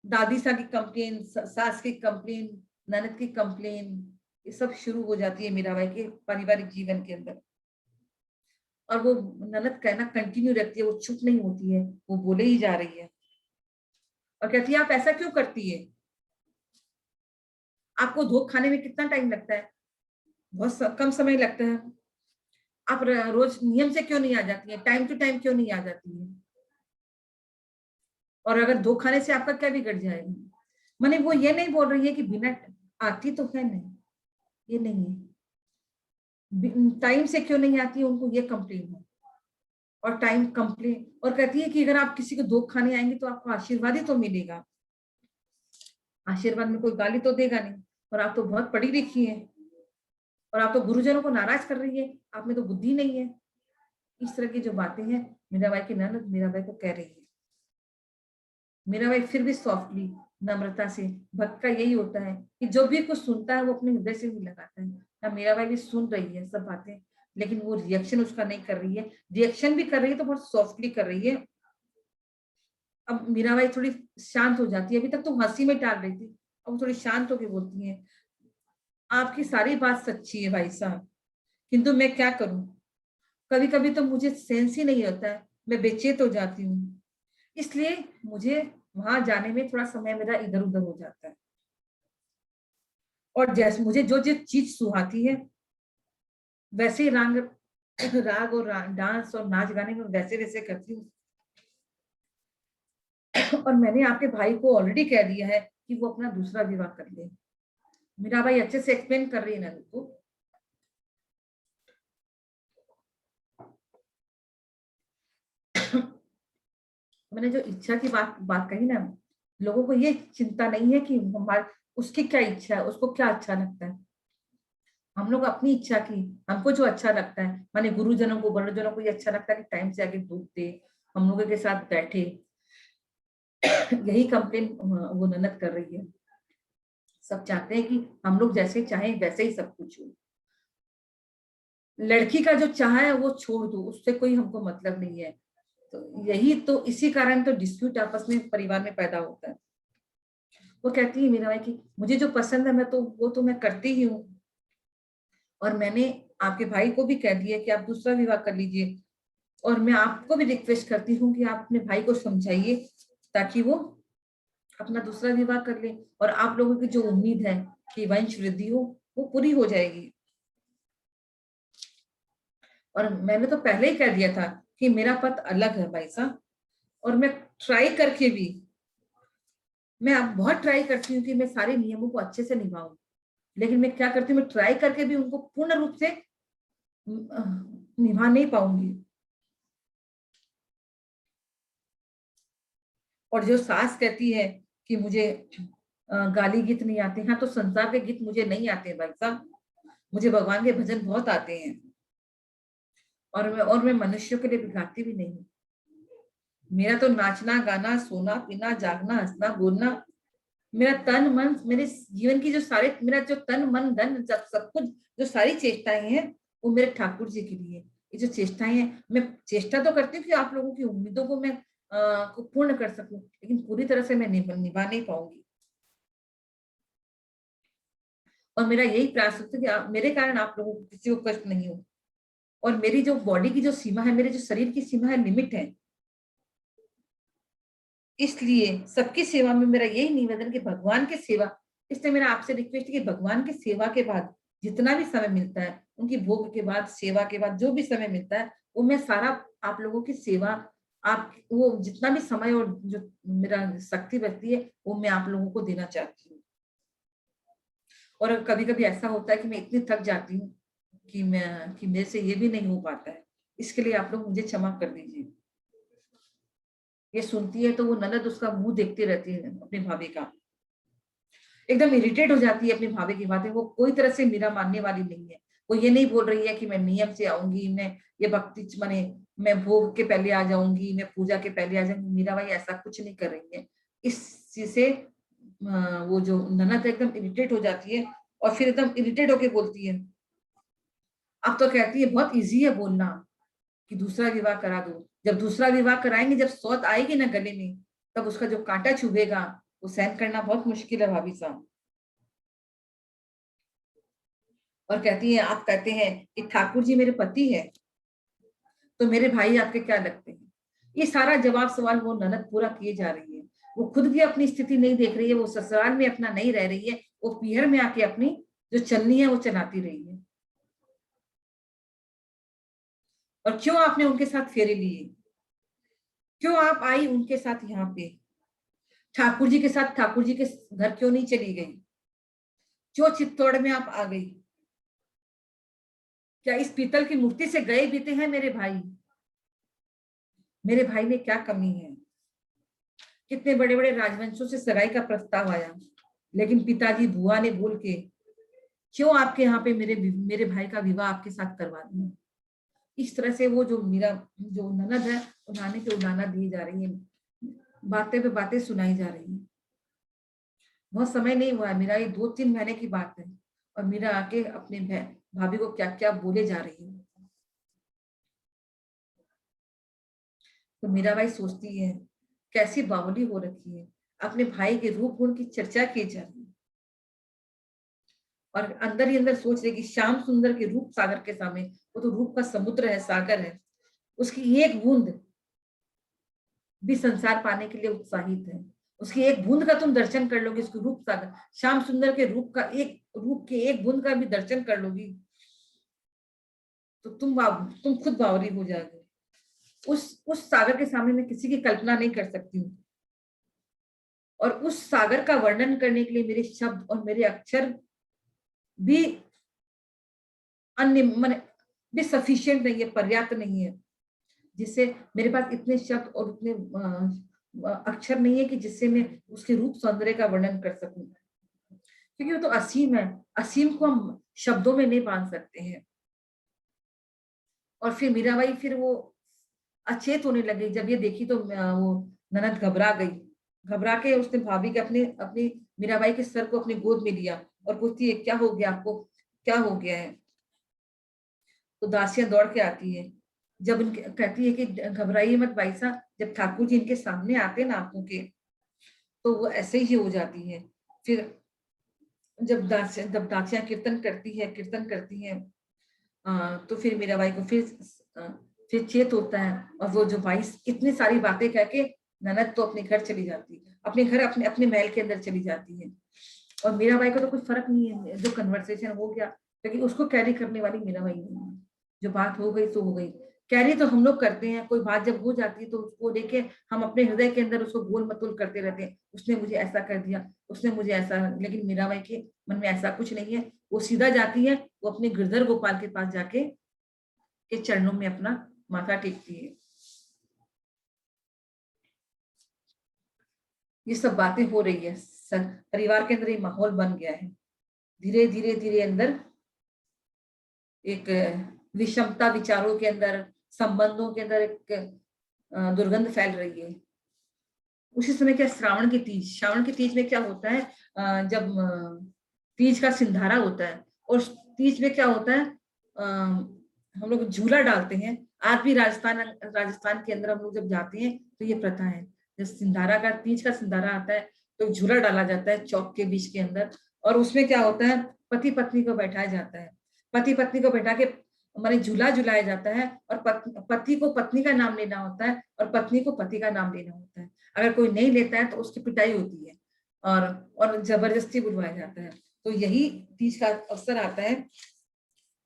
दादी साहब की कंप्लेन, सास की कंप्लेन, ननद की कंप्लेन, ये सब शुरू हो जाती है मीराबाई के पारिवारिक जीवन के अंदर। और वो ननद कहना कंटिन्यू रखती है, वो चुप नहीं होती है, वो बोले ही जा रही है और कहती है आप ऐसा क्यों करती है, आपको धोख खाने में कितना टाइम लगता है, बहुत कम समय लगता है, आप रोज नियम से क्यों नहीं आ जाती है, टाइम टू टाइम क्यों नहीं आ जाती है, और अगर धोख खाने से आपका क्या बिगड़ जाएगा। माने वो ये नहीं बोल रही है कि बिना आती तो है नहीं, ये नहीं है, टाइम से क्यों नहीं आती है, उनको ये कंप्लेन है। और टाइम कंप्लेन, और कहती है कि अगर आप किसी को धोख खाने आएंगे तो आपको आशीर्वाद ही तो मिलेगा, आशीर्वाद में कोई गाली तो देगा नहीं, और आप तो बहुत पढ़ी लिखी है, और आप तो गुरुजनों को नाराज कर रही है, आप में तो बुद्धि नहीं है। इस तरह की जो बातें हैं मीराबाई की ननद मीराबाई को कह रही है। मीराबाई फिर भी सॉफ्टली, नम्रता से, भक्त का यही होता है कि जो भी कुछ सुनता है वो अपने हृदय से भी लगाता है। ना मीराबाई भी सुन रही है सब बातें, लेकिन वो रिएक्शन उसका नहीं कर रही है, रिएक्शन भी कर रही है तो बहुत सॉफ्टली कर रही है। अब मीराबाई थोड़ी शांत हो जाती है, अभी तक तो हंसी में टाल रही थी, अब थोड़ी शांत होकर बोलती है, आपकी सारी बात सच्ची है भाई साहब, किंतु मैं क्या करूं, कभी कभी तो मुझे सेंस ही नहीं होता है, मैं बेचैन हो जाती हूँ, इसलिए मुझे वहां जाने में थोड़ा समय मेरा इधर उधर हो जाता है। और जैसे मुझे जो जो चीज सुहाती है वैसे ही राग और डांस और नाच गाने में वैसे वैसे करती हूँ। और मैंने आपके भाई को ऑलरेडी कह दिया है कि वो अपना दूसरा विवाह कर ले। मीराबाई अच्छे से एक्सप्लेन कर रही है नंद को। मैंने जो इच्छा की बात कही ना, लोगों को ये चिंता नहीं है कि हमारे उसकी क्या इच्छा है, उसको क्या अच्छा लगता है। हम लोग अपनी इच्छा की, हमको जो अच्छा लगता है, माने गुरुजनों को बड़ोजनों को ये अच्छा लगता है कि टाइम से आके दूध दे, हम लोगों के साथ बैठे, यही कंप्लेन वो ननद कर रही है। सब चाहते हैं कि हम लोग जैसे चाहें वैसे ही सब कुछ हो। लड़की का जो चाह है वो छोड़ दो, उससे कोई हमको मतलब नहीं है। तो यही तो, इसी कारण तो डिस्प्यूट आपस में परिवार में पैदा होता है। वो कहती है मीराबाई की मुझे जो पसंद है मैं तो वो तो मैं करती ही हूँ, और मैंने आपके भाई को भी कह दिया कि आप दूसरा विवाह कर लीजिए, और मैं आपको भी रिक्वेस्ट करती हूँ कि आप अपने भाई को समझाइए ताकि वो अपना दूसरा विवाह कर ले, और आप लोगों की जो उम्मीद है कि वंश वृद्धि हो वो पूरी हो जाएगी। और मैंने तो पहले ही कह दिया था कि मेरा पथ अलग है भाई साहब, और मैं ट्राई करके भी, मैं अब बहुत ट्राई करती हूँ कि मैं सारे नियमों को अच्छे से निभाऊं, लेकिन मैं क्या करती हूँ, मैं ट्राई करके भी उनको पूर्ण रूप से निभा नहीं पाऊंगी। और जो सास कहती है कि मुझे गाली गीत नहीं आते, हाँ तो संसार के गीत मुझे नहीं आते भाई साहब, मुझे भगवान के भजन बहुत आते हैं, और मैं मनुष्यों के लिए बिगाड़ती भी नहीं। मेरा तो नाचना गाना सोना पीना जागना हंसना बोलना, मेरा तन मन, मेरे जीवन की जो सारे, मेरा जो तन मन धन सब कुछ, जो सारी चेष्टाएं हैं वो मेरे ठाकुर जी के लिए। ये जो चेष्टाएं हैं, मैं चेष्टा तो करती हूँ कि आप लोगों की उम्मीदों को मैं को पूर्ण कर सकूं, लेकिन पूरी तरह से मैं निभा नहीं पाऊंगी। और मेरा यही प्रयास होता है कि मेरे कारण आप लोगों को किसी को कष्ट नहीं हो, और मेरी जो बॉडी की जो सीमा है, मेरे जो शरीर की सीमा है, लिमिट है। इसलिए सबकी सेवा में मेरा यही निवेदन कि भगवान की सेवा, इसलिए मेरा आपसे रिक्वेस्ट है कि भगवान की सेवा के बाद जितना भी समय मिलता है, उनकी भोग के बाद, सेवा के बाद जो भी समय मिलता है, वो मैं सारा आप लोगों की सेवा, आप वो जितना भी समय और जो मेरा शक्ति बचती है वो मैं आप लोगों को देना चाहती हूँ। और कभी कभी ऐसा होता है कि मैं इतनी थक जाती हूँ कि मेरे से ये भी नहीं हो पाता है, इसके लिए आप लोग मुझे क्षमा कर दीजिए। ये सुनती है तो वो ननद उसका मुंह देखती रहती है अपनी भाभी का, एकदम इरिटेट हो जाती है अपनी भाभी की बातें, वो कोई तरह से मेरा मानने वाली नहीं है। वो ये नहीं बोल रही है कि मैं नियम से आऊंगी, मैं ये भक्ति माने मैं भोग के पहले आ जाऊंगी, मैं पूजा के पहले आ जाऊंगी। मीराबाई ऐसा कुछ नहीं कर रही है। इस चीज से वो जो ननद एकदम इरिटेट हो जाती है और फिर एकदम इरिटेट होके बोलती है, अब तो कहती है बहुत इजी है बोलना कि दूसरा विवाह करा दो। जब दूसरा विवाह कराएंगे, जब सौत आएगी ना गले में, तब उसका जो कांटा चुभेगा वो सहन करना बहुत मुश्किल है भाभी साहब। और कहती है, आप कहते हैं कि ठाकुर जी मेरे पति है, तो मेरे भाई आपके क्या लगते हैं? ये सारा जवाब सवाल वो ननद पूरा किए जा रही है। वो खुद भी अपनी स्थिति नहीं देख रही है, वो ससुराल में अपना नहीं रह रही है, वो पीहर में आके अपनी जो चलनी है वो चलाती रही है। और क्यों आपने उनके साथ फेरे लिए? क्यों आप आई उनके साथ यहाँ पे? ठाकुर जी के साथ ठाकुर जी के घर क्यों नहीं चली गई? क्यों चित्तौड़ में आप आ गई? क्या इस पीतल की मूर्ति से गए बीते हैं मेरे भाई? मेरे भाई में क्या कमी है? कितने बड़े बड़े राजवंशों से सगाई का प्रस्ताव आया, लेकिन पिताजी बुआ ने बोल के क्यों आपके यहाँ पे मेरे भाई का विवाह आपके साथ करवा दिया। इस तरह से वो जो मेरा जो ननद है उड़ाने पे उड़ाना दी जा रही है, बातें पे बातें सुनाई जा रही है। बहुत समय नहीं हुआ है, मेरा ये 2-3 महीने की बात है, और मीरा आके अपने भाभी को क्या क्या बोले जा रही है। तो मीराबाई सोचती है कैसी बावली हो रखी है, अपने भाई के रूप गुण की चर्चा की जा रही है, और अंदर ही अंदर सोच रही कि श्याम सुंदर के रूप सागर के सामने, वो तो रूप का समुद्र है, सागर है, उसकी एक बूंद भी संसार पाने के लिए उत्साहित है। उसकी एक बूंद का तुम दर्शन कर लोगे, उसके रूप सागर श्याम सुंदर के रूप का रूप के एक बूंद का भी दर्शन कर लोगी, तो तुम खुद बावरी हो जाओगे। उस सागर के सामने मैं किसी की कल्पना नहीं कर सकती हूँ, और उस सागर का वर्णन करने के लिए मेरे शब्द और मेरे अक्षर भी अन्य माने भी सफिशिएंट नहीं है, पर्याप्त नहीं है, जिससे मेरे पास इतने शब्द और उतने अक्षर नहीं है कि जिससे मैं उसके रूप सौंदर्य का वर्णन कर सकूं, क्योंकि वो तो असीम है। असीम को हम शब्दों में नहीं बांध सकते हैं। और फिर मीराबाई फिर वो अचेत होने लगी। जब ये देखी तो वो ननद घबरा गई। घबरा के उसने भाभी के अपने अपनी मीराबाई के सर को अपनी गोद में लिया और पूछती है, क्या हो गया आपको, क्या हो गया है? तो दासियां दौड़ के आती है। जब उनके कहती है कि घबराइए मत भाई साहब, जब ठाकुर जी इनके सामने आते ना आंखों के, तो वो ऐसे ही हो जाती है। फिर जब दासियां कीर्तन करती है, तो फिर मीराबाई को फिर चेत होता है, और वो जो भाई इतनी सारी बातें कह के ननद तो अपने घर चली जाती है, अपने घर अपने अपने महल के अंदर चली जाती है। और मीराबाई को तो कुछ फर्क नहीं है, जो कन्वर्सेशन हो गया, लेकिन उसको कैरी करने वाली मीराबाई नहीं है। जो बात हो गई तो हो गई। कैरी तो हम लोग करते हैं, कोई बात जब हो जाती है तो उसको लेके हम अपने हृदय के अंदर उसको गोल मतोल करते रहते हैं, उसने मुझे ऐसा कर दिया, उसने मुझे ऐसा। लेकिन मीराबाई के मन में ऐसा कुछ नहीं है। वो सीधा जाती है, वो अपने गिरधर गोपाल के पास जाके के चरणों में अपना माथा टेकती है। ये सब बातें हो रही है, परिवार के अंदर ये माहौल बन गया है। धीरे धीरे धीरे अंदर एक विषमता, विचारों के अंदर, संबंधों के अंदर एक दुर्गंध फैल रही है। उसी समय क्या, श्रावण की तीज में क्या होता है, जब तीज का सिंधारा होता है, और तीज में क्या होता है, हम लोग झूला डालते हैं। आज भी राजस्थान के अंदर हम लोग जब जाते हैं तो ये प्रथा है। जब तीज का सिंधारा आता है तो झूला डाला जाता है चौक के बीच के अंदर, और उसमें क्या होता है, पति पत्नी को बैठाया जाता है। पति पत्नी को बैठा के माने झूला झुलाया जाता है, और पति को पत्नी का नाम लेना होता है, और पत्नी को पति का नाम लेना होता है। अगर कोई नहीं लेता है तो उसकी पिटाई होती है, और जबरदस्ती बुलवाया जाता है। तो यही तीज का अवसर आता है।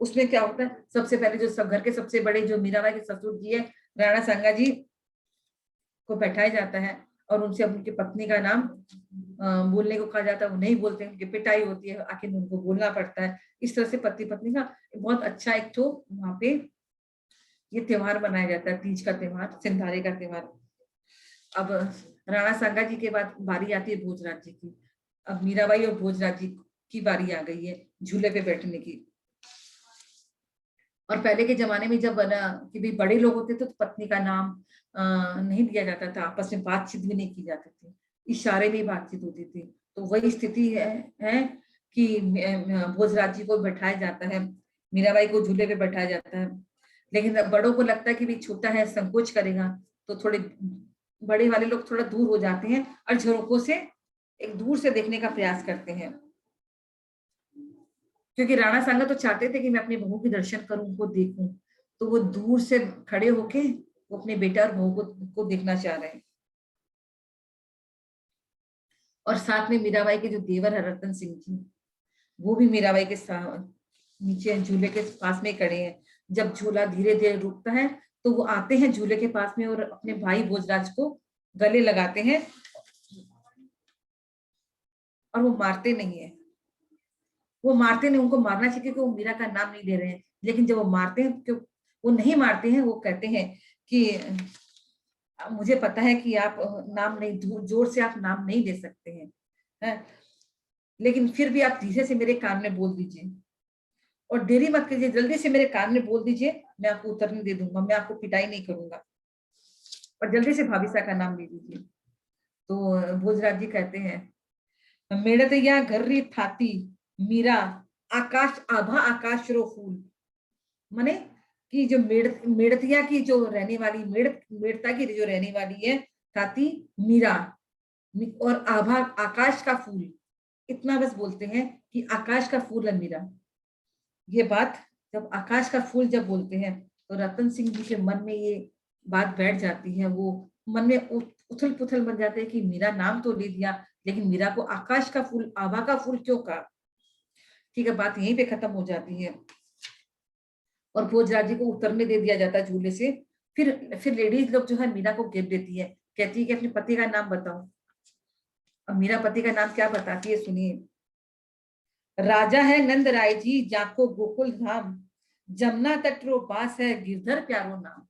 उसमें क्या होता है, सबसे पहले जो सब घर के सबसे बड़े जो मीराबाई के ससुर जी है, राणा सांगा जी को बैठाया जाता है, और उनसे उनकी पत्नी का नाम बोलने को कहा जाता है। वो नहीं बोलते, उनकी पिटाई होती है, आखिर उनको बोलना पड़ता है। इस तरह से पति पत्नी का बहुत अच्छा एक तो वहां पे ये त्योहार मनाया जाता है, तीज का त्योहार, सिंधारे का त्योहार। अब राणा सांगा जी के बाद बारी आती है भोजराज जी की। अब मीराबाई और भोजराज जी की बारी आ गई है झूले पे बैठने की। और पहले के जमाने में जब ना कि भाई बड़े लोग होते थे तो पत्नी का नाम नहीं दिया जाता था, आपस में बातचीत भी नहीं की जाती थी, इशारे में बातचीत होती थी। तो वही स्थिति है कि भोजराज जी को बैठाया जाता है, मीराबाई को झूले पे बैठाया जाता है, लेकिन बड़ों को लगता है कि भाई छोटा है, संकोच करेगा, तो थोड़े बड़े वाले लोग थोड़ा दूर हो जाते हैं और झरोकों से एक दूर से देखने का प्रयास करते हैं, क्योंकि राणा सांगा तो चाहते थे कि मैं अपनी बहू के दर्शन करूं, उनको देखूं, तो वो दूर से खड़े होके वो अपने बेटा और बहू को देखना चाह रहे हैं। और साथ में मीराबाई के जो देवर है रतन सिंह जी, वो भी मीराबाई के नीचे झूले के पास में खड़े हैं। जब झूला धीरे धीरे रुकता है तो वो आते हैं झूले के पास में और अपने भाई भोजराज को गले लगाते हैं, और वो मारते नहीं है, वो मारते नहीं, उनको मारना चाहिए क्योंकि वो मीरा का नाम नहीं ले रहे हैं, लेकिन जब वो मारते हैं, क्यों वो नहीं मारते हैं, वो कहते हैं कि मुझे पता है कि आप नाम नहीं, जोर से आप नाम नहीं दे सकते हैं, लेकिन फिर भी आप धीरे से मेरे कान में बोल दीजिए और देरी मत कीजिए, जल्दी से मेरे कान में बोल दीजिए, मैं आपको उतरने दे दूंगा, मैं आपको पिटाई नहीं करूंगा, और जल्दी से भाभीसा का नाम ले लीजिए। तो भोजराज जी कहते हैं मेड़तया घर्री थाती मीरा आकाश आभा आकाश रो फूल, माने कि जो मेड़तिया की जो रहने वाली मेड़ता की जो रहने वाली है थाती मीरा, और आभा आकाश का फूल, इतना बस बोलते हैं कि आकाश का फूल है मीरा। ये बात जब आकाश का फूल जब बोलते हैं तो रतन सिंह जी के मन में ये बात बैठ जाती है, वो मन में उथल पुथल बन जाते हैं कि मीरा नाम तो ले दिया, लेकिन मीरा को आकाश का फूल, आभा का फूल क्यों कहा। ठीक है, बात यहीं पे खत्म हो जाती है और भोजराज जी को उतरने दे दिया जाता है झूले से। फिर लेडीज लोग जो है मीरा को गिफ्ट देती है, कहती है कि अपने पति का नाम बताओ। अब मीरा पति का नाम क्या बताती है, सुनिए। राजा है नंद राय जी जाको गोकुल धाम, जमुना तट रो पास है गिरधर प्यारो नाम।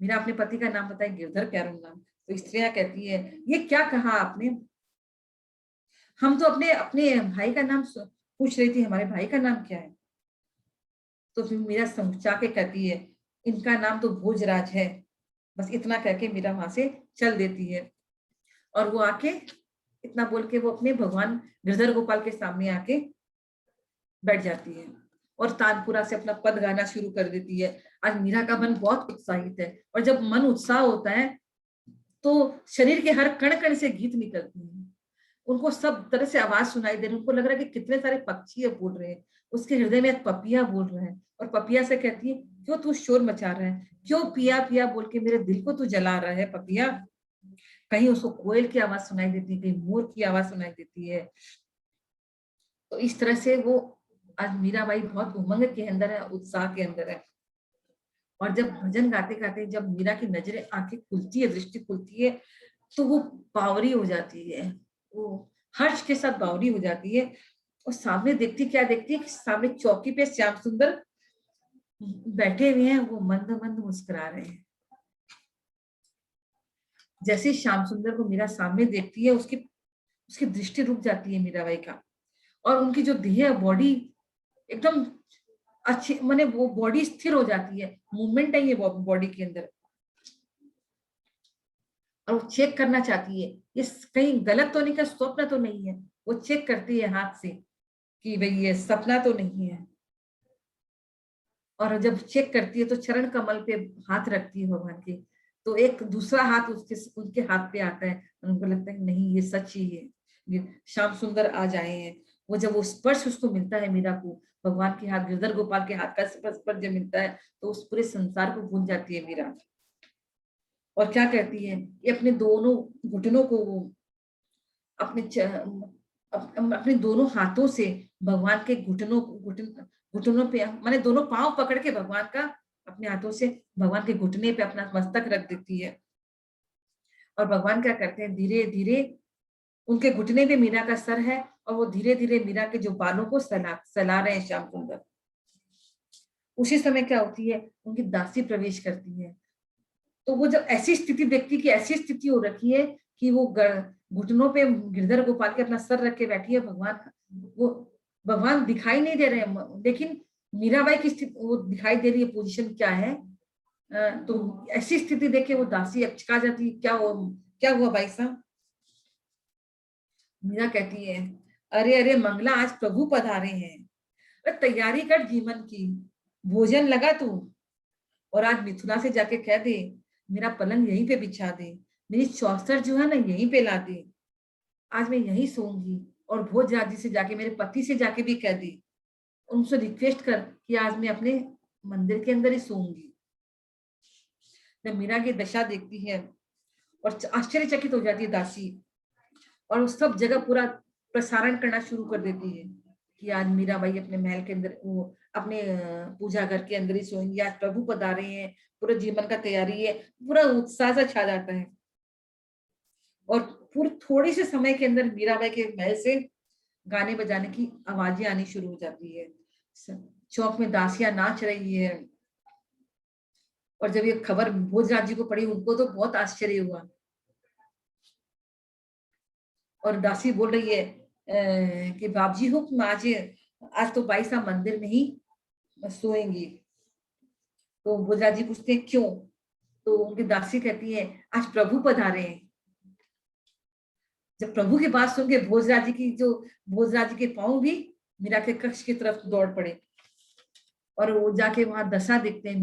मीरा अपने पति का नाम बताए, गिरधर प्यारो नाम। तो स्त्रियां कहती है ये क्या कहा आपने, हम तो अपने अपने भाई का नाम पूछ रही थी, हमारे भाई का नाम क्या है। तो फिर मीरा समझा के कहती है इनका नाम तो भोजराज है, बस इतना कह के मीरा वहां से चल देती है। और वो आके इतना बोल के वो अपने भगवान गिरधर गोपाल के सामने आके बैठ जाती है और तानपुरा से अपना पद गाना शुरू कर देती है। आज मीरा का मन बहुत उत्साहित है, और जब मन उत्साह होता है तो शरीर के हर कण कण से गीत निकलते हैं, उनको सब तरह से आवाज सुनाई दे रही है, उनको लग रहा है कि कितने सारे पक्षी बोल रहे हैं। उसके हृदय में एक पपिया बोल रहा है और पपिया से कहती है क्यों तू शोर मचा रहा है, क्यों पिया पिया बोल के मेरे दिल को तू जला रहा है पपिया। कहीं उसको कोयल की आवाज सुनाई देती है, कहीं मोर की आवाज सुनाई देती है। तो इस तरह से वो आज मीराबाई बहुत उमंग के अंदर है, उत्साह के अंदर है। और जब भजन गाते गाते जब मीरा की नजरें आंखें खुलती है, दृष्टि खुलती है, तो वो बावरी हो जाती है, वो हर्ष के साथ बावरी हो जाती है। और सामने देखती क्या देखती है कि सामने चौकी पे श्याम सुंदर बैठे हुए हैं, वो मंद मंद मुस्कुरा रहे हैं। जैसे श्याम सुंदर को मीरा सामने देखती है, उसकी उसकी दृष्टि रुक जाती है मीराबाई का, और उनकी जो देह बॉडी एकदम अच्छी, माने वो बॉडी स्थिर हो जाती है, मूवमेंट है ये बॉडी के अंदर। और वो चेक करना चाहती है ये कहीं गलत तो नहीं, का स्वप्न तो नहीं है। वो चेक करती है हाथ से कि भाई ये सपना तो नहीं है। और जब चेक करती है तो चरण कमल पे हाथ रखती है भगवान के, तो एक दूसरा हाथ उनके हाथ पे आता है, उनको लगता है नहीं ये सच ही है, ये श्याम सुंदर आ जाए हैं। वो जब वो स्पर्श उसको मिलता है मीरा को, भगवान के हाथ, गिरधर गोपाल के हाथ का स्पर्श जब मिलता है तो उस पूरे संसार को भूल जाती है मीरा। और क्या कहती है, ये अपने दोनों घुटनों को अपने दोनों हाथों से भगवान के घुटनों पे, माने दोनों पांव पकड़ के भगवान का अपने हाथों से भगवान के घुटने पे अपना मस्तक रख देती है। और भगवान क्या करते हैं, धीरे धीरे उनके घुटने पे मीरा का सर है, और वो धीरे धीरे मीरा के जो बालों को सला रहे हैं श्याम सुंदर। उसी समय क्या होती है, उनकी दासी प्रवेश करती है। तो वो जब ऐसी स्थिति देखती कि ऐसी स्थिति हो रखी है कि वो घुटनों पे गिरधर गोपाल के अपना सर रख के बैठी है, भगवान दिखाई नहीं दे रहे हैं, लेकिन मीराबाई की स्थिति वो दिखाई दे रही है, पोजीशन क्या है। तो ऐसी स्थिति देख के वो दासी अचका जाती है, क्या हुआ भाई साहब। मीरा कहती है, अरे अरे मंगला, आज प्रभु पधारे हैं, अरे तैयारी कर जीवन की, भोजन लगा तू, और आज मिथुला से जाके कह दे मेरा पलंग यहीं पे बिछा दे, मेरी चौसर जो है ना यहीं पे ला दे, आज मैं यहीं सोऊंगी। और भोजराज जी से जाके, मेरे पति से जाके भी कह दे, उनसे रिक्वेस्ट कर कि आज मैं अपने मंदिर के अंदर ही सोऊंगी। जब मीरा की दशा देखती है और आश्चर्यचकित हो जाती है दासी, और उस सब जगह पूरा प्रसारण करना शुरू कर देती है कि आज मीराबाई अपने महल के अंदर, वो अपने पूजा घर के अंदर ही सोएंगी, आज प्रभु पधारे हैं, पूरे जीवन का तैयारी है, पूरा उत्साह सा छा जाता है। और पूरे थोड़ी से समय के अंदर मीराबाई के महल से गाने बजाने की आवाजें आनी शुरू हो जाती है, चौक में दासियां नाच रही है। और जब ये खबर भोजराज जी को पड़ी, उनको तो बहुत आश्चर्य हुआ, और दासी बोल रही है कि बाबजी हुक्म, आज तो बाई साहब मंदिर में ही सोएंगी। तो भोजराज जी पूछते हैं क्यों, तो उनकी दासी कहती है आज प्रभु पधारे हैं। जब प्रभु की बात सुन के भोजराज जी के पांव भी मीरा के कक्ष की तरफ दौड़ पड़े, और वो जाके वहां दशा देखते हैं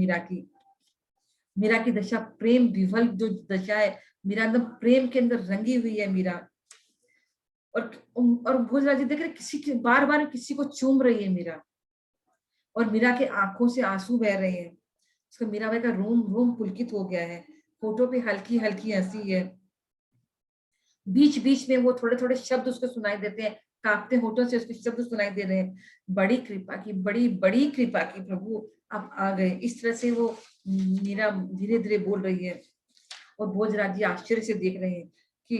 मीरा की दशा प्रेम विवल जो दशा है, मीरा एकदम प्रेम के अंदर रंगी हुई है मीरा। और भोजराज जी देख रहे बार बार किसी को चूम रही है मीरा, और मीरा के आंखों से आंसू बह रहे हैं। उसका मीराबाई का रोम रोम पुलकित हो गया है, होठों पे हल्की हल्की हंसी है। बीच बीच में वो थोड़े थोड़े शब्द उसको सुनाई देते हैं, कांपते होठों से उसके शब्द सुनाई दे रहे हैं, बड़ी कृपा की, बड़ी बड़ी कृपा की प्रभु आप आ गए। इस तरह से वो मीरा धीरे धीरे बोल रही है। और भोजराज जी आश्चर्य से देख रहे हैं कि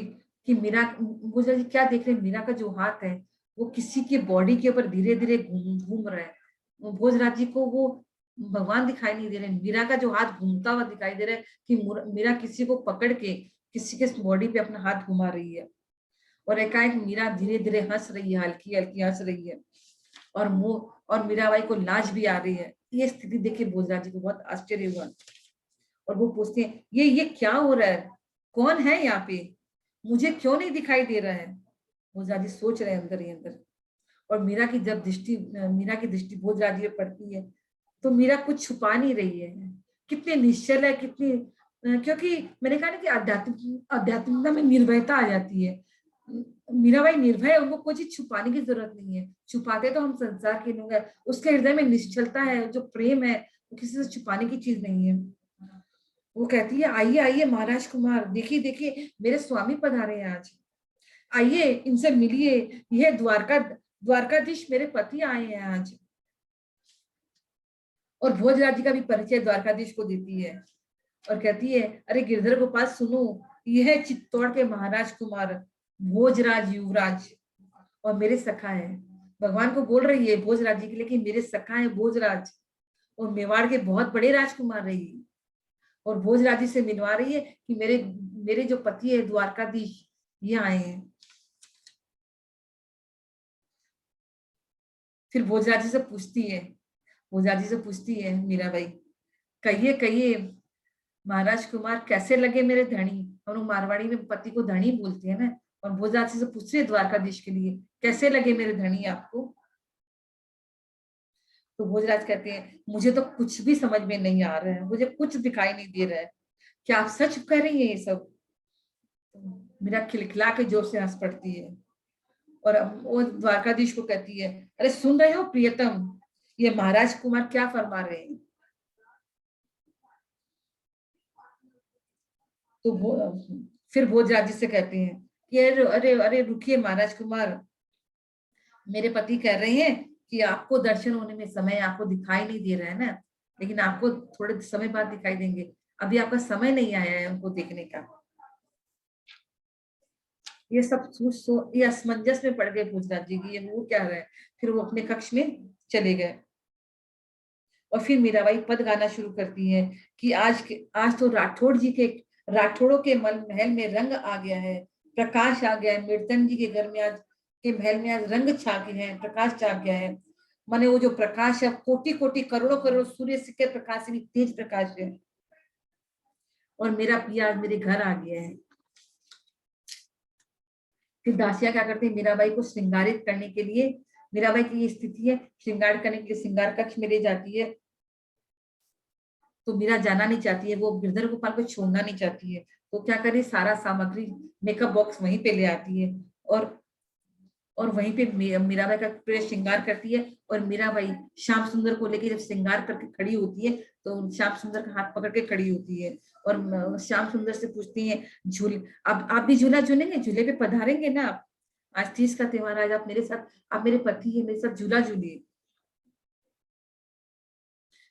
भोजराज जी क्या देख रहे हैं, मीरा का जो हाथ है वो किसी के बॉडी के ऊपर धीरे धीरे घूम रहा है। भोजराज जी को वो भगवान दिखाई नहीं दे रहे, मीरा का जो हाथ घूमता हुआ दिखाई दे रहा है कि मीरा किसी को पकड़ के किसी के बॉडी पे अपना हाथ घुमा रही है। और एकाएक मीरा धीरे धीरे हंस रही है, हल्की हल्की हंस रही है, और मीराबाई को लाज भी आ रही है। ये स्थिति देख के भोजराज जी को बहुत आश्चर्य हुआ, और वो पूछते हैं ये क्या हो रहा है, कौन है यहाँ पे, मुझे क्यों नहीं दिखाई दे रहा है। भोजराज जी सोच रहे हैं अंदर ही अंदर। और मीरा की दृष्टि भोजराज जी पे पड़ती है, तो मीरा कुछ छुपा नहीं रही है, कितने निश्चल है, क्योंकि मैंने कहा ना कि आध्यात्मिकता में निर्भयता आ जाती है। मीराबाई निर्भय है, उनको कोई चीज छुपाने की जरूरत नहीं है, छुपाते तो हम संसार के लोग हैं। उसके हृदय में निश्चलता है, जो प्रेम है वो किसी से छुपाने की चीज नहीं है। वो कहती है आइए आइए महाराज कुमार, देखिए देखिए मेरे स्वामी पधारे हैं आज, आइए इनसे मिलिए, यह द्वारकाधीश मेरे पति आए हैं आज। और भोजराज जी का भी परिचय द्वारकाधीश को देती है, और कहती है अरे गिरधर गोपाल सुनो, यह है चित्तौड़ के महाराज कुमार भोजराज युवराज, और मेरे सखा है। भगवान को बोल रही है भोजराज जी के लिए कि मेरे सखा है भोजराज, और मेवाड़ के बहुत बड़े राजकुमार रही, और भोजराज जी से मिलवा रही है कि मेरे जो पति है द्वारकाधीश ये आए हैं। फिर भोजराज जी से पूछती है मीराबाई, कहिए कहिए महाराज कुमार कैसे लगे मेरे धनी। हम लोग मारवाड़ी में पति को धनी बोलते हैं ना, और भोजराज जी से पूछ रही है द्वारकाधीश के लिए, कैसे लगे मेरे धनी आपको। तो भोजराज कहते हैं मुझे तो कुछ भी समझ में नहीं आ रहा है, मुझे कुछ दिखाई नहीं दे रहा है, क्या आप सच कह रही हैं ये सब। मीरा खिलखिला के जोर से हंस पड़ती है, और वो द्वारकाधीश को कहती है अरे सुन रहे हो प्रियतम, ये महाराज कुमार क्या फरमा रहे हैं। तो फिर भोजराज जी से कहते हैं कि अरे अरे अरे रुकिए महाराज कुमार, मेरे पति कह रहे हैं कि आपको दर्शन होने में समय आपको दिखाई नहीं दे रहा है ना, लेकिन आपको थोड़े समय बाद दिखाई देंगे, अभी आपका समय नहीं आया है उनको देखने का। ये सब ये असमंजस में पड़ गए भोजराज जी की, ये वो क्या रहे। फिर वो अपने कक्ष में चले गए, और फिर मीराबाई पद गाना शुरू करती है कि आज तो राठौड़ों के महल में रंग आ गया है, प्रकाश आ गया है, मीर्तन जी के घर में आज के महल में आज रंग छा गए हैं, प्रकाश छा गया है। माने वो जो प्रकाश है कोटि कोटि करोड़ों करोड़ सूर्य के प्रकाश से भी तेज प्रकाश है। और मेरा पिया आज मेरे घर आ गया है। फिर दासियां क्या करती है, मीराबाई को श्रृंगारित करने के लिए, मीराबाई की ये स्थिति है, श्रृंगार करने के लिए श्रृंगार कक्ष में ले जाती है। तो मीरा जाना नहीं चाहती है, वो गिरधर गोपाल को छोड़ना नहीं चाहती है। तो क्या करे, सारा सामग्री मेकअप बॉक्स वहीं पे ले आती है और वहीं पे मीराबाई का पूरे श्रृंगार करती है। और मीराबाई श्याम सुंदर को लेके जब श्रृंगार करके खड़ी होती है तो श्याम सुंदर का हाथ पकड़ के खड़ी होती है और श्याम सुंदर से पूछती है, झूले अब आप भी झूला झूलेंगे, झूले पे पधारेंगे ना आप? आज तीज का त्योहार, आज आप मेरे साथ, आप मेरे पति है, मेरे साथ झूला झूलिए।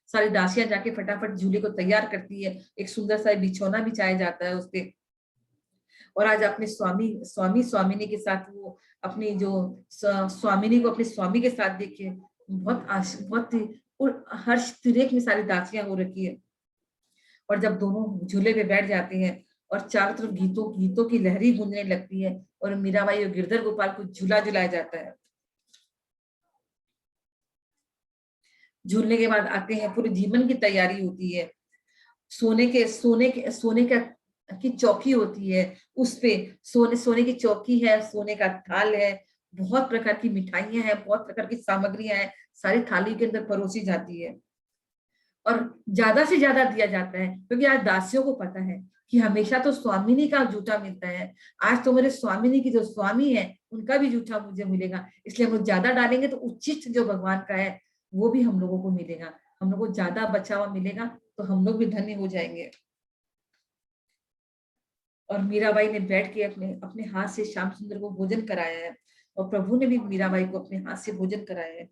सारी दासियां जाके फटाफट झूले को तैयार करती है, एक सुंदर सा बिछौना बिछाया जाता है उसपे। और आज अपने स्वामिनी के साथ वो अपनी जो स्वामिनी को अपने स्वामी के साथ देखे बहुत हर्ष तिरेक में सारी दासियां हो रखी है। और जब दोनों झूले पे बैठ जाते हैं और चारों तरफ गीतों की लहरी गूंजने लगती है और मीराबाई और गिरधर गोपाल को झूला झुलाया जाता है। झूलने के बाद आते हैं, पूरे जीवन की तैयारी होती है। सोने की चौकी होती है, उस पे सोने की चौकी है, सोने का थाल है, बहुत प्रकार की मिठाइयां हैं, बहुत प्रकार की सामग्रियां हैं, सारी थाली के अंदर परोसी जाती है और ज्यादा से ज्यादा दिया जाता है। क्योंकि आज दासियों को पता है कि हमेशा तो स्वामिनी का जूठा मिलता है, आज तो मेरे स्वामिनी की जो स्वामी है उनका भी जूठा मुझे मिलेगा, इसलिए हम लोग ज्यादा डालेंगे तो उच्चिष्ट जो भगवान का है वो भी हम लोगों को मिलेगा, हम लोग को ज्यादा बचा हुआ मिलेगा, तो हम लोग भी धन्य हो जाएंगे। और मीराबाई ने बैठ के अपने हाथ से श्याम सुंदर को भोजन कराया है और प्रभु ने भी मीराबाई को अपने हाथ से भोजन कराया है।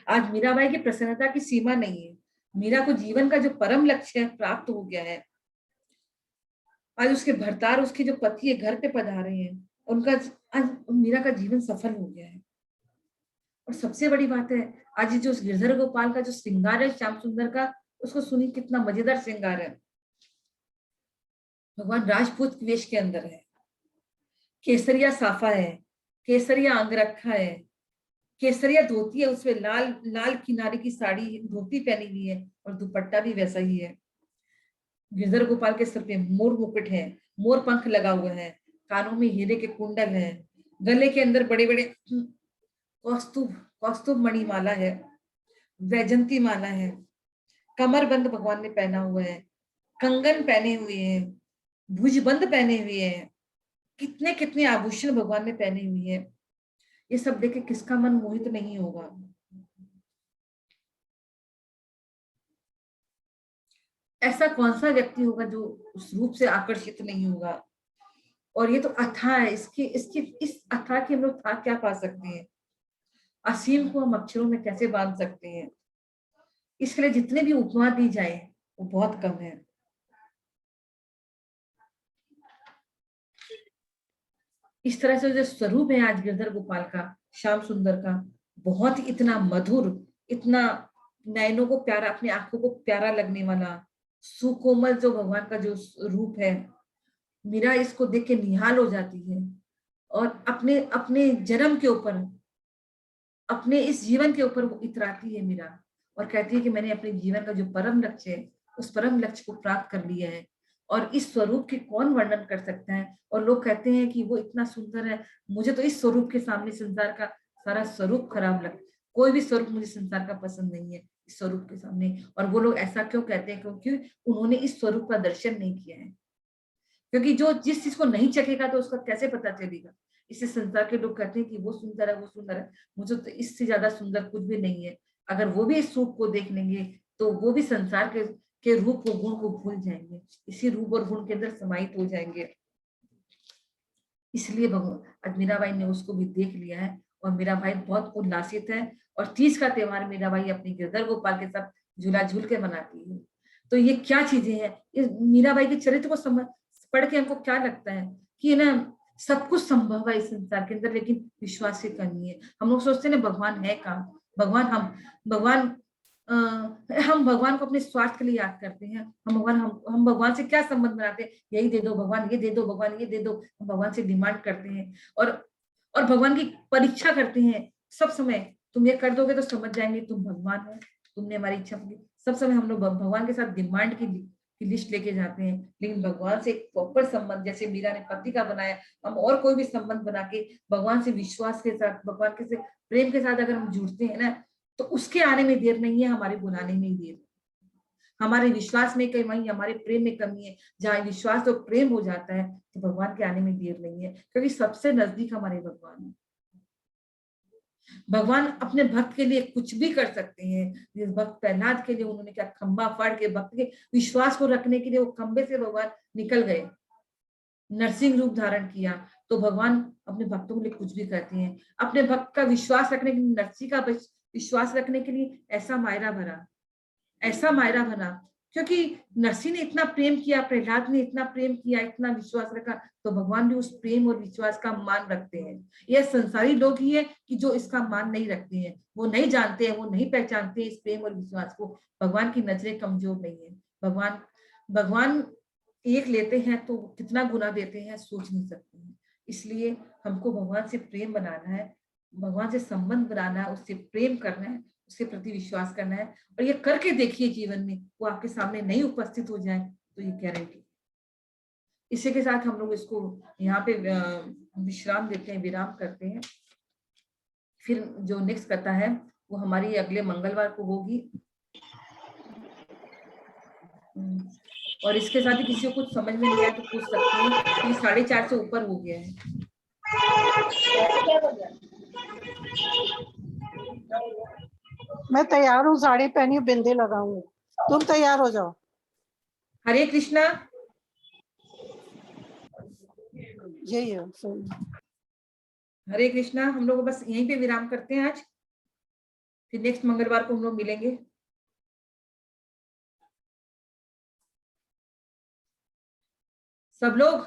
आज मीराबाई की प्रसन्नता की सीमा नहीं है। मीरा को जीवन का जो परम लक्ष्य है प्राप्त हो गया है। आज उसके भरतार, उसके जो पति है घर पे पधारे हैं, उनका आज मीरा का जीवन सफल हो गया है। और सबसे बड़ी बात है, आज जो गिरधर गोपाल का जो श्रृंगार है श्याम सुंदर का, उसको सुनिए कितना मजेदार श्रृंगार है। भगवान राजपूत वेश के अंदर है, केसरिया साफा है, केसरिया अंगरखा है, केसरिया धोती है, उसमें लाल लाल किनारे की साड़ी धोती पहनी हुई है और दुपट्टा भी वैसा ही है। गिरधर गोपाल के सर पे मोर मुकुट है, मोर पंख लगा हुआ है, कानों में हीरे के कुंडल है, गले के अंदर बड़े बड़े कौस्तुभ मणि माला है, वैजंती माला है, कमरबंद भगवान ने पहना हुआ है, कंगन पहने हुए हैं, भुजबंद पहने हुए हैं, कितने कितने आभूषण भगवान ने पहने हुए हैं। ये सब देखे किसका मन मोहित नहीं होगा? ऐसा कौन सा व्यक्ति होगा जो उस रूप से आकर्षित नहीं होगा? और ये तो अथाह है, इस अथाह के हम लोग था क्या पा सकते हैं? असीम को हम अक्षरों में कैसे बांध सकते हैं? इसके लिए जितने भी उपमा दी जाए वो बहुत कम है। इस तरह से जो स्वरूप है आज गिरधर गोपाल का, श्याम सुंदर का, बहुत ही इतना मधुर, इतना नयनों को प्यारा, अपनी आंखों को प्यारा लगने वाला सुकोमल जो भगवान का जो रूप है, मीरा इसको देख के निहाल हो जाती है और अपने अपने जन्म के ऊपर, अपने इस जीवन के ऊपर वो इतराती है मीरा और कहती है कि मैंने अपने जीवन का जो परम लक्ष्य है उस परम लक्ष्य को प्राप्त कर लिया है। और इस स्वरूप के कौन वर्णन कर सकता है? और लोग कहते हैं कि वो इतना सुंदर है, मुझे तो इस स्वरूप के सामने संसार का सारा स्वरूप खराब लगता, कोई भी स्वरूप मुझे संसार का पसंद नहीं है इस स्वरूप के सामने। और वो लोग ऐसा क्यों कहते हैं? क्योंकि उन्होंने इस स्वरूप का दर्शन नहीं किया है। क्योंकि जो जिस चीज को नहीं चखेगा तो उसका कैसे पता चलेगा? इससे संसार के लोग कहते हैं कि वो सुंदर है, वो सुंदर है, मुझे तो इससे ज्यादा सुंदर कुछ भी नहीं है। अगर वो भी इस रूप को देख लेंगे तो वो भी संसार के रूप को, गुण को भूल जाएंगे, इसी रूप और गुण के अंदर समाहित हो जाएंगे। इसलिए आज मीराबाई ने उसको भी देख लिया है और मीराबाई बहुत उल्लासित है। और तीज का त्योहार मीराबाई अपनी गिरधर गोपाल के साथ झूला झूल के मनाती है। तो ये क्या चीजें हैं? इस मीराबाई के चरित्र को पढ़ के हमको क्या लगता है कि ना सब कुछ संभव है इस संसार के अंदर, लेकिन विश्वास से करनी है। हम लोग सोचते हैं ना भगवान है कहाँ, हम भगवान को अपने स्वार्थ के लिए याद करते हैं। हम भगवान से क्या संबंध बनाते हैं? यही दे दो भगवान, ये दे दो भगवान, ये दे दो। हम भगवान से डिमांड करते हैं और भगवान की परीक्षा करते हैं सब समय तुम ये कर दोगे तो समझ जाएंगे तुम भगवान हो, तुमने हमारी इच्छा पूरी। सब समय हम लोग भगवान के साथ डिमांड की लिस्ट लेके जाते हैं, लेकिन भगवान से एक प्रॉपर संबंध, जैसे मीरा ने पति का बनाया, हम और कोई भी संबंध बना के भगवान से विश्वास के साथ, भगवान के से प्रेम के साथ अगर हम जुड़ते हैं ना, तो उसके आने में देर नहीं है, हमारे बुलाने में ही देर। हमारे विश्वास में कमी, हमारे प्रेम में कमी है। जहाँ विश्वास और प्रेम हो जाता है तो भगवान के आने में देर नहीं है, क्योंकि सबसे नजदीक हमारे भगवान है। भगवान अपने भक्त के लिए कुछ भी कर सकते हैं। जिस भक्त प्रहलाद के लिए उन्होंने क्या खंबा फाड़ के भक्त के विश्वास को रखने के लिए वो खंबे से भगवान निकल गए, नरसिंह रूप धारण किया। तो भगवान अपने भक्तों के लिए कुछ भी करते हैं। अपने भक्त का विश्वास रखने के लिए, नरसिंह का विश्वास रखने के लिए ऐसा मायरा भरा, ऐसा मायरा बना, क्योंकि नरसिंह ने इतना प्रेम किया, प्रहलाद ने इतना प्रेम किया, इतना विश्वास रखा, तो भगवान भी उस प्रेम और विश्वास का मान रखते हैं। यह संसारी लोग ही है कि जो इसका मान नहीं रखते हैं, वो नहीं जानते हैं, वो नहीं पहचानते इस प्रेम और विश्वास को। भगवान की नजरें कमजोर नहीं है। भगवान एक लेते हैं तो कितना गुना देते हैं सोच नहीं सकते हैं। इसलिए हमको भगवान से प्रेम बनाना है, भगवान से संबंध बनाना है, उससे प्रेम करना है, उसके प्रति विश्वास करना है। और ये करके देखिए जीवन में वो आपके सामने नहीं उपस्थित हो जाए तो ये गारंटी। इसी के साथ हम लोग इसको यहाँ पे विश्राम देते हैं, विराम करते हैं। फिर जो नेक्स्ट कथा है वो हमारी अगले मंगलवार को होगी। और इसके साथ ही किसी को कुछ समझ में नहीं आया तो पूछ सकते हैं, कि 4:30 से ऊपर हो गया है।
मैं तैयार हूँ, साड़ी पहनी हूँ, बिंदी लगाऊंगी, तुम तैयार हो जाओ।
हरे कृष्णा।
यही है।
हरे कृष्णा। हम लोग बस यहीं पे विराम करते हैं आज, फिर नेक्स्ट मंगलवार को हम लोग मिलेंगे। सब लोग,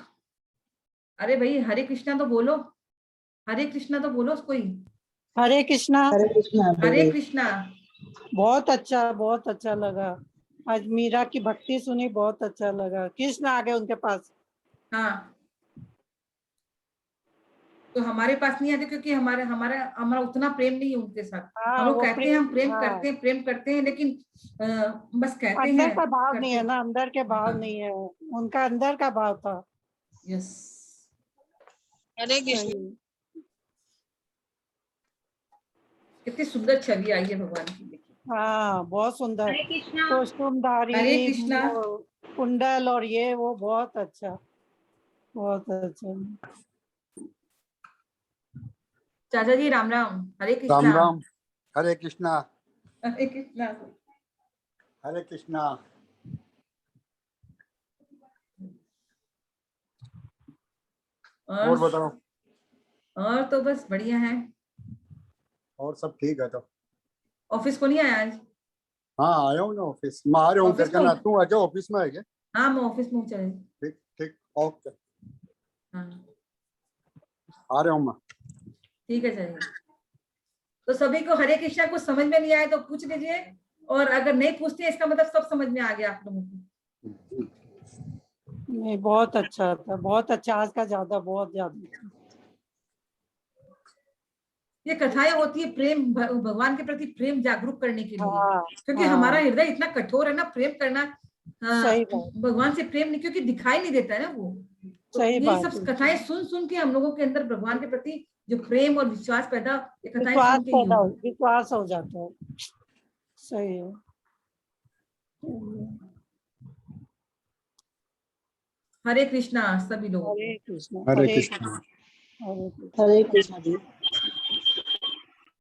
अरे भाई हरे कृष्णा तो बोलो, हरे कृष्णा तो बोलो कोई।
हरे कृष्णा।
हरे कृष्णा।
हरे कृष्णा।
बहुत अच्छा लगा। आज मीरा की भक्ति सुनी, बहुत अच्छा लगा। कृष्ण आ गए उनके पास।
हाँ, तो हमारे पास नहीं आते क्योंकि हमारा उतना प्रेम नहीं है उनके साथ। हम लोग कहते हैं हम प्रेम करते हैं, प्रेम करते हैं, लेकिन बस कहते हैं,
अंदर का भाव नहीं है ना, अंदर के भाव नहीं है, उनका अंदर का भाव था।
यस।
हरे कृष्ण।
कितनी सुंदर छवि आई है भगवान की, देखिए।
हाँ, बहुत सुंदर। कोस्टुमधारी,
हरे कृष्णा।
कुंडल और ये वो, बहुत अच्छा, बहुत अच्छा।
चाचा जी राम राम। हरे
राम
कृष्णा।
राम। हरे कृष्णा।
हरे कृष्णा।
हरे कृष्णा। और बताओ।
और तो बस बढ़िया है।
और सब ठीक है। तो
ऑफिस को नहीं आया आज?
हाँ, आया हूँ ना ऑफिस में, आ रहा हूँ करके ना। तू आ जाओ ऑफिस में, आएगा।
हाँ, मैं ऑफिस में चले।
ठीक ठीक, ओके।
हाँ,
आ रहा हूँ मैं।
ठीक है चलिए। तो सभी को हरे कृष्णा कुछ समझ में नहीं आया तो पूछ लीजिए, और अगर नहीं पूछते इसका मतलब सब समझ में आ गया आप लोगों को।
नहीं, बहुत अच्छा था, बहुत अच्छा। आज का ज्यादा, बहुत ज्यादा।
ये कथाएं होती है प्रेम, भगवान के प्रति प्रेम जागरूक करने के लिए।
हाँ,
क्योंकि
हाँ,
हमारा हृदय इतना कठोर है ना, प्रेम करना।
सही बात,
भगवान से प्रेम नहीं, क्योंकि दिखाई नहीं देता है ना वो। तो
सही
यही
बात
सब
है।
कथाएं सुन सुन के हम लोगों के अंदर भगवान के प्रति जो प्रेम और विश्वास पैदा, ये कथाएं
विश्वास
सुन के ही
पैदा,
होगा।
विश्वास हो जाता है। सही है।
हरे कृष्णा सभी लोगों को।
हरे कृष्ण।
हरे कृष्णा।
हरे कृष्ण।
हरे कृष्णा जी।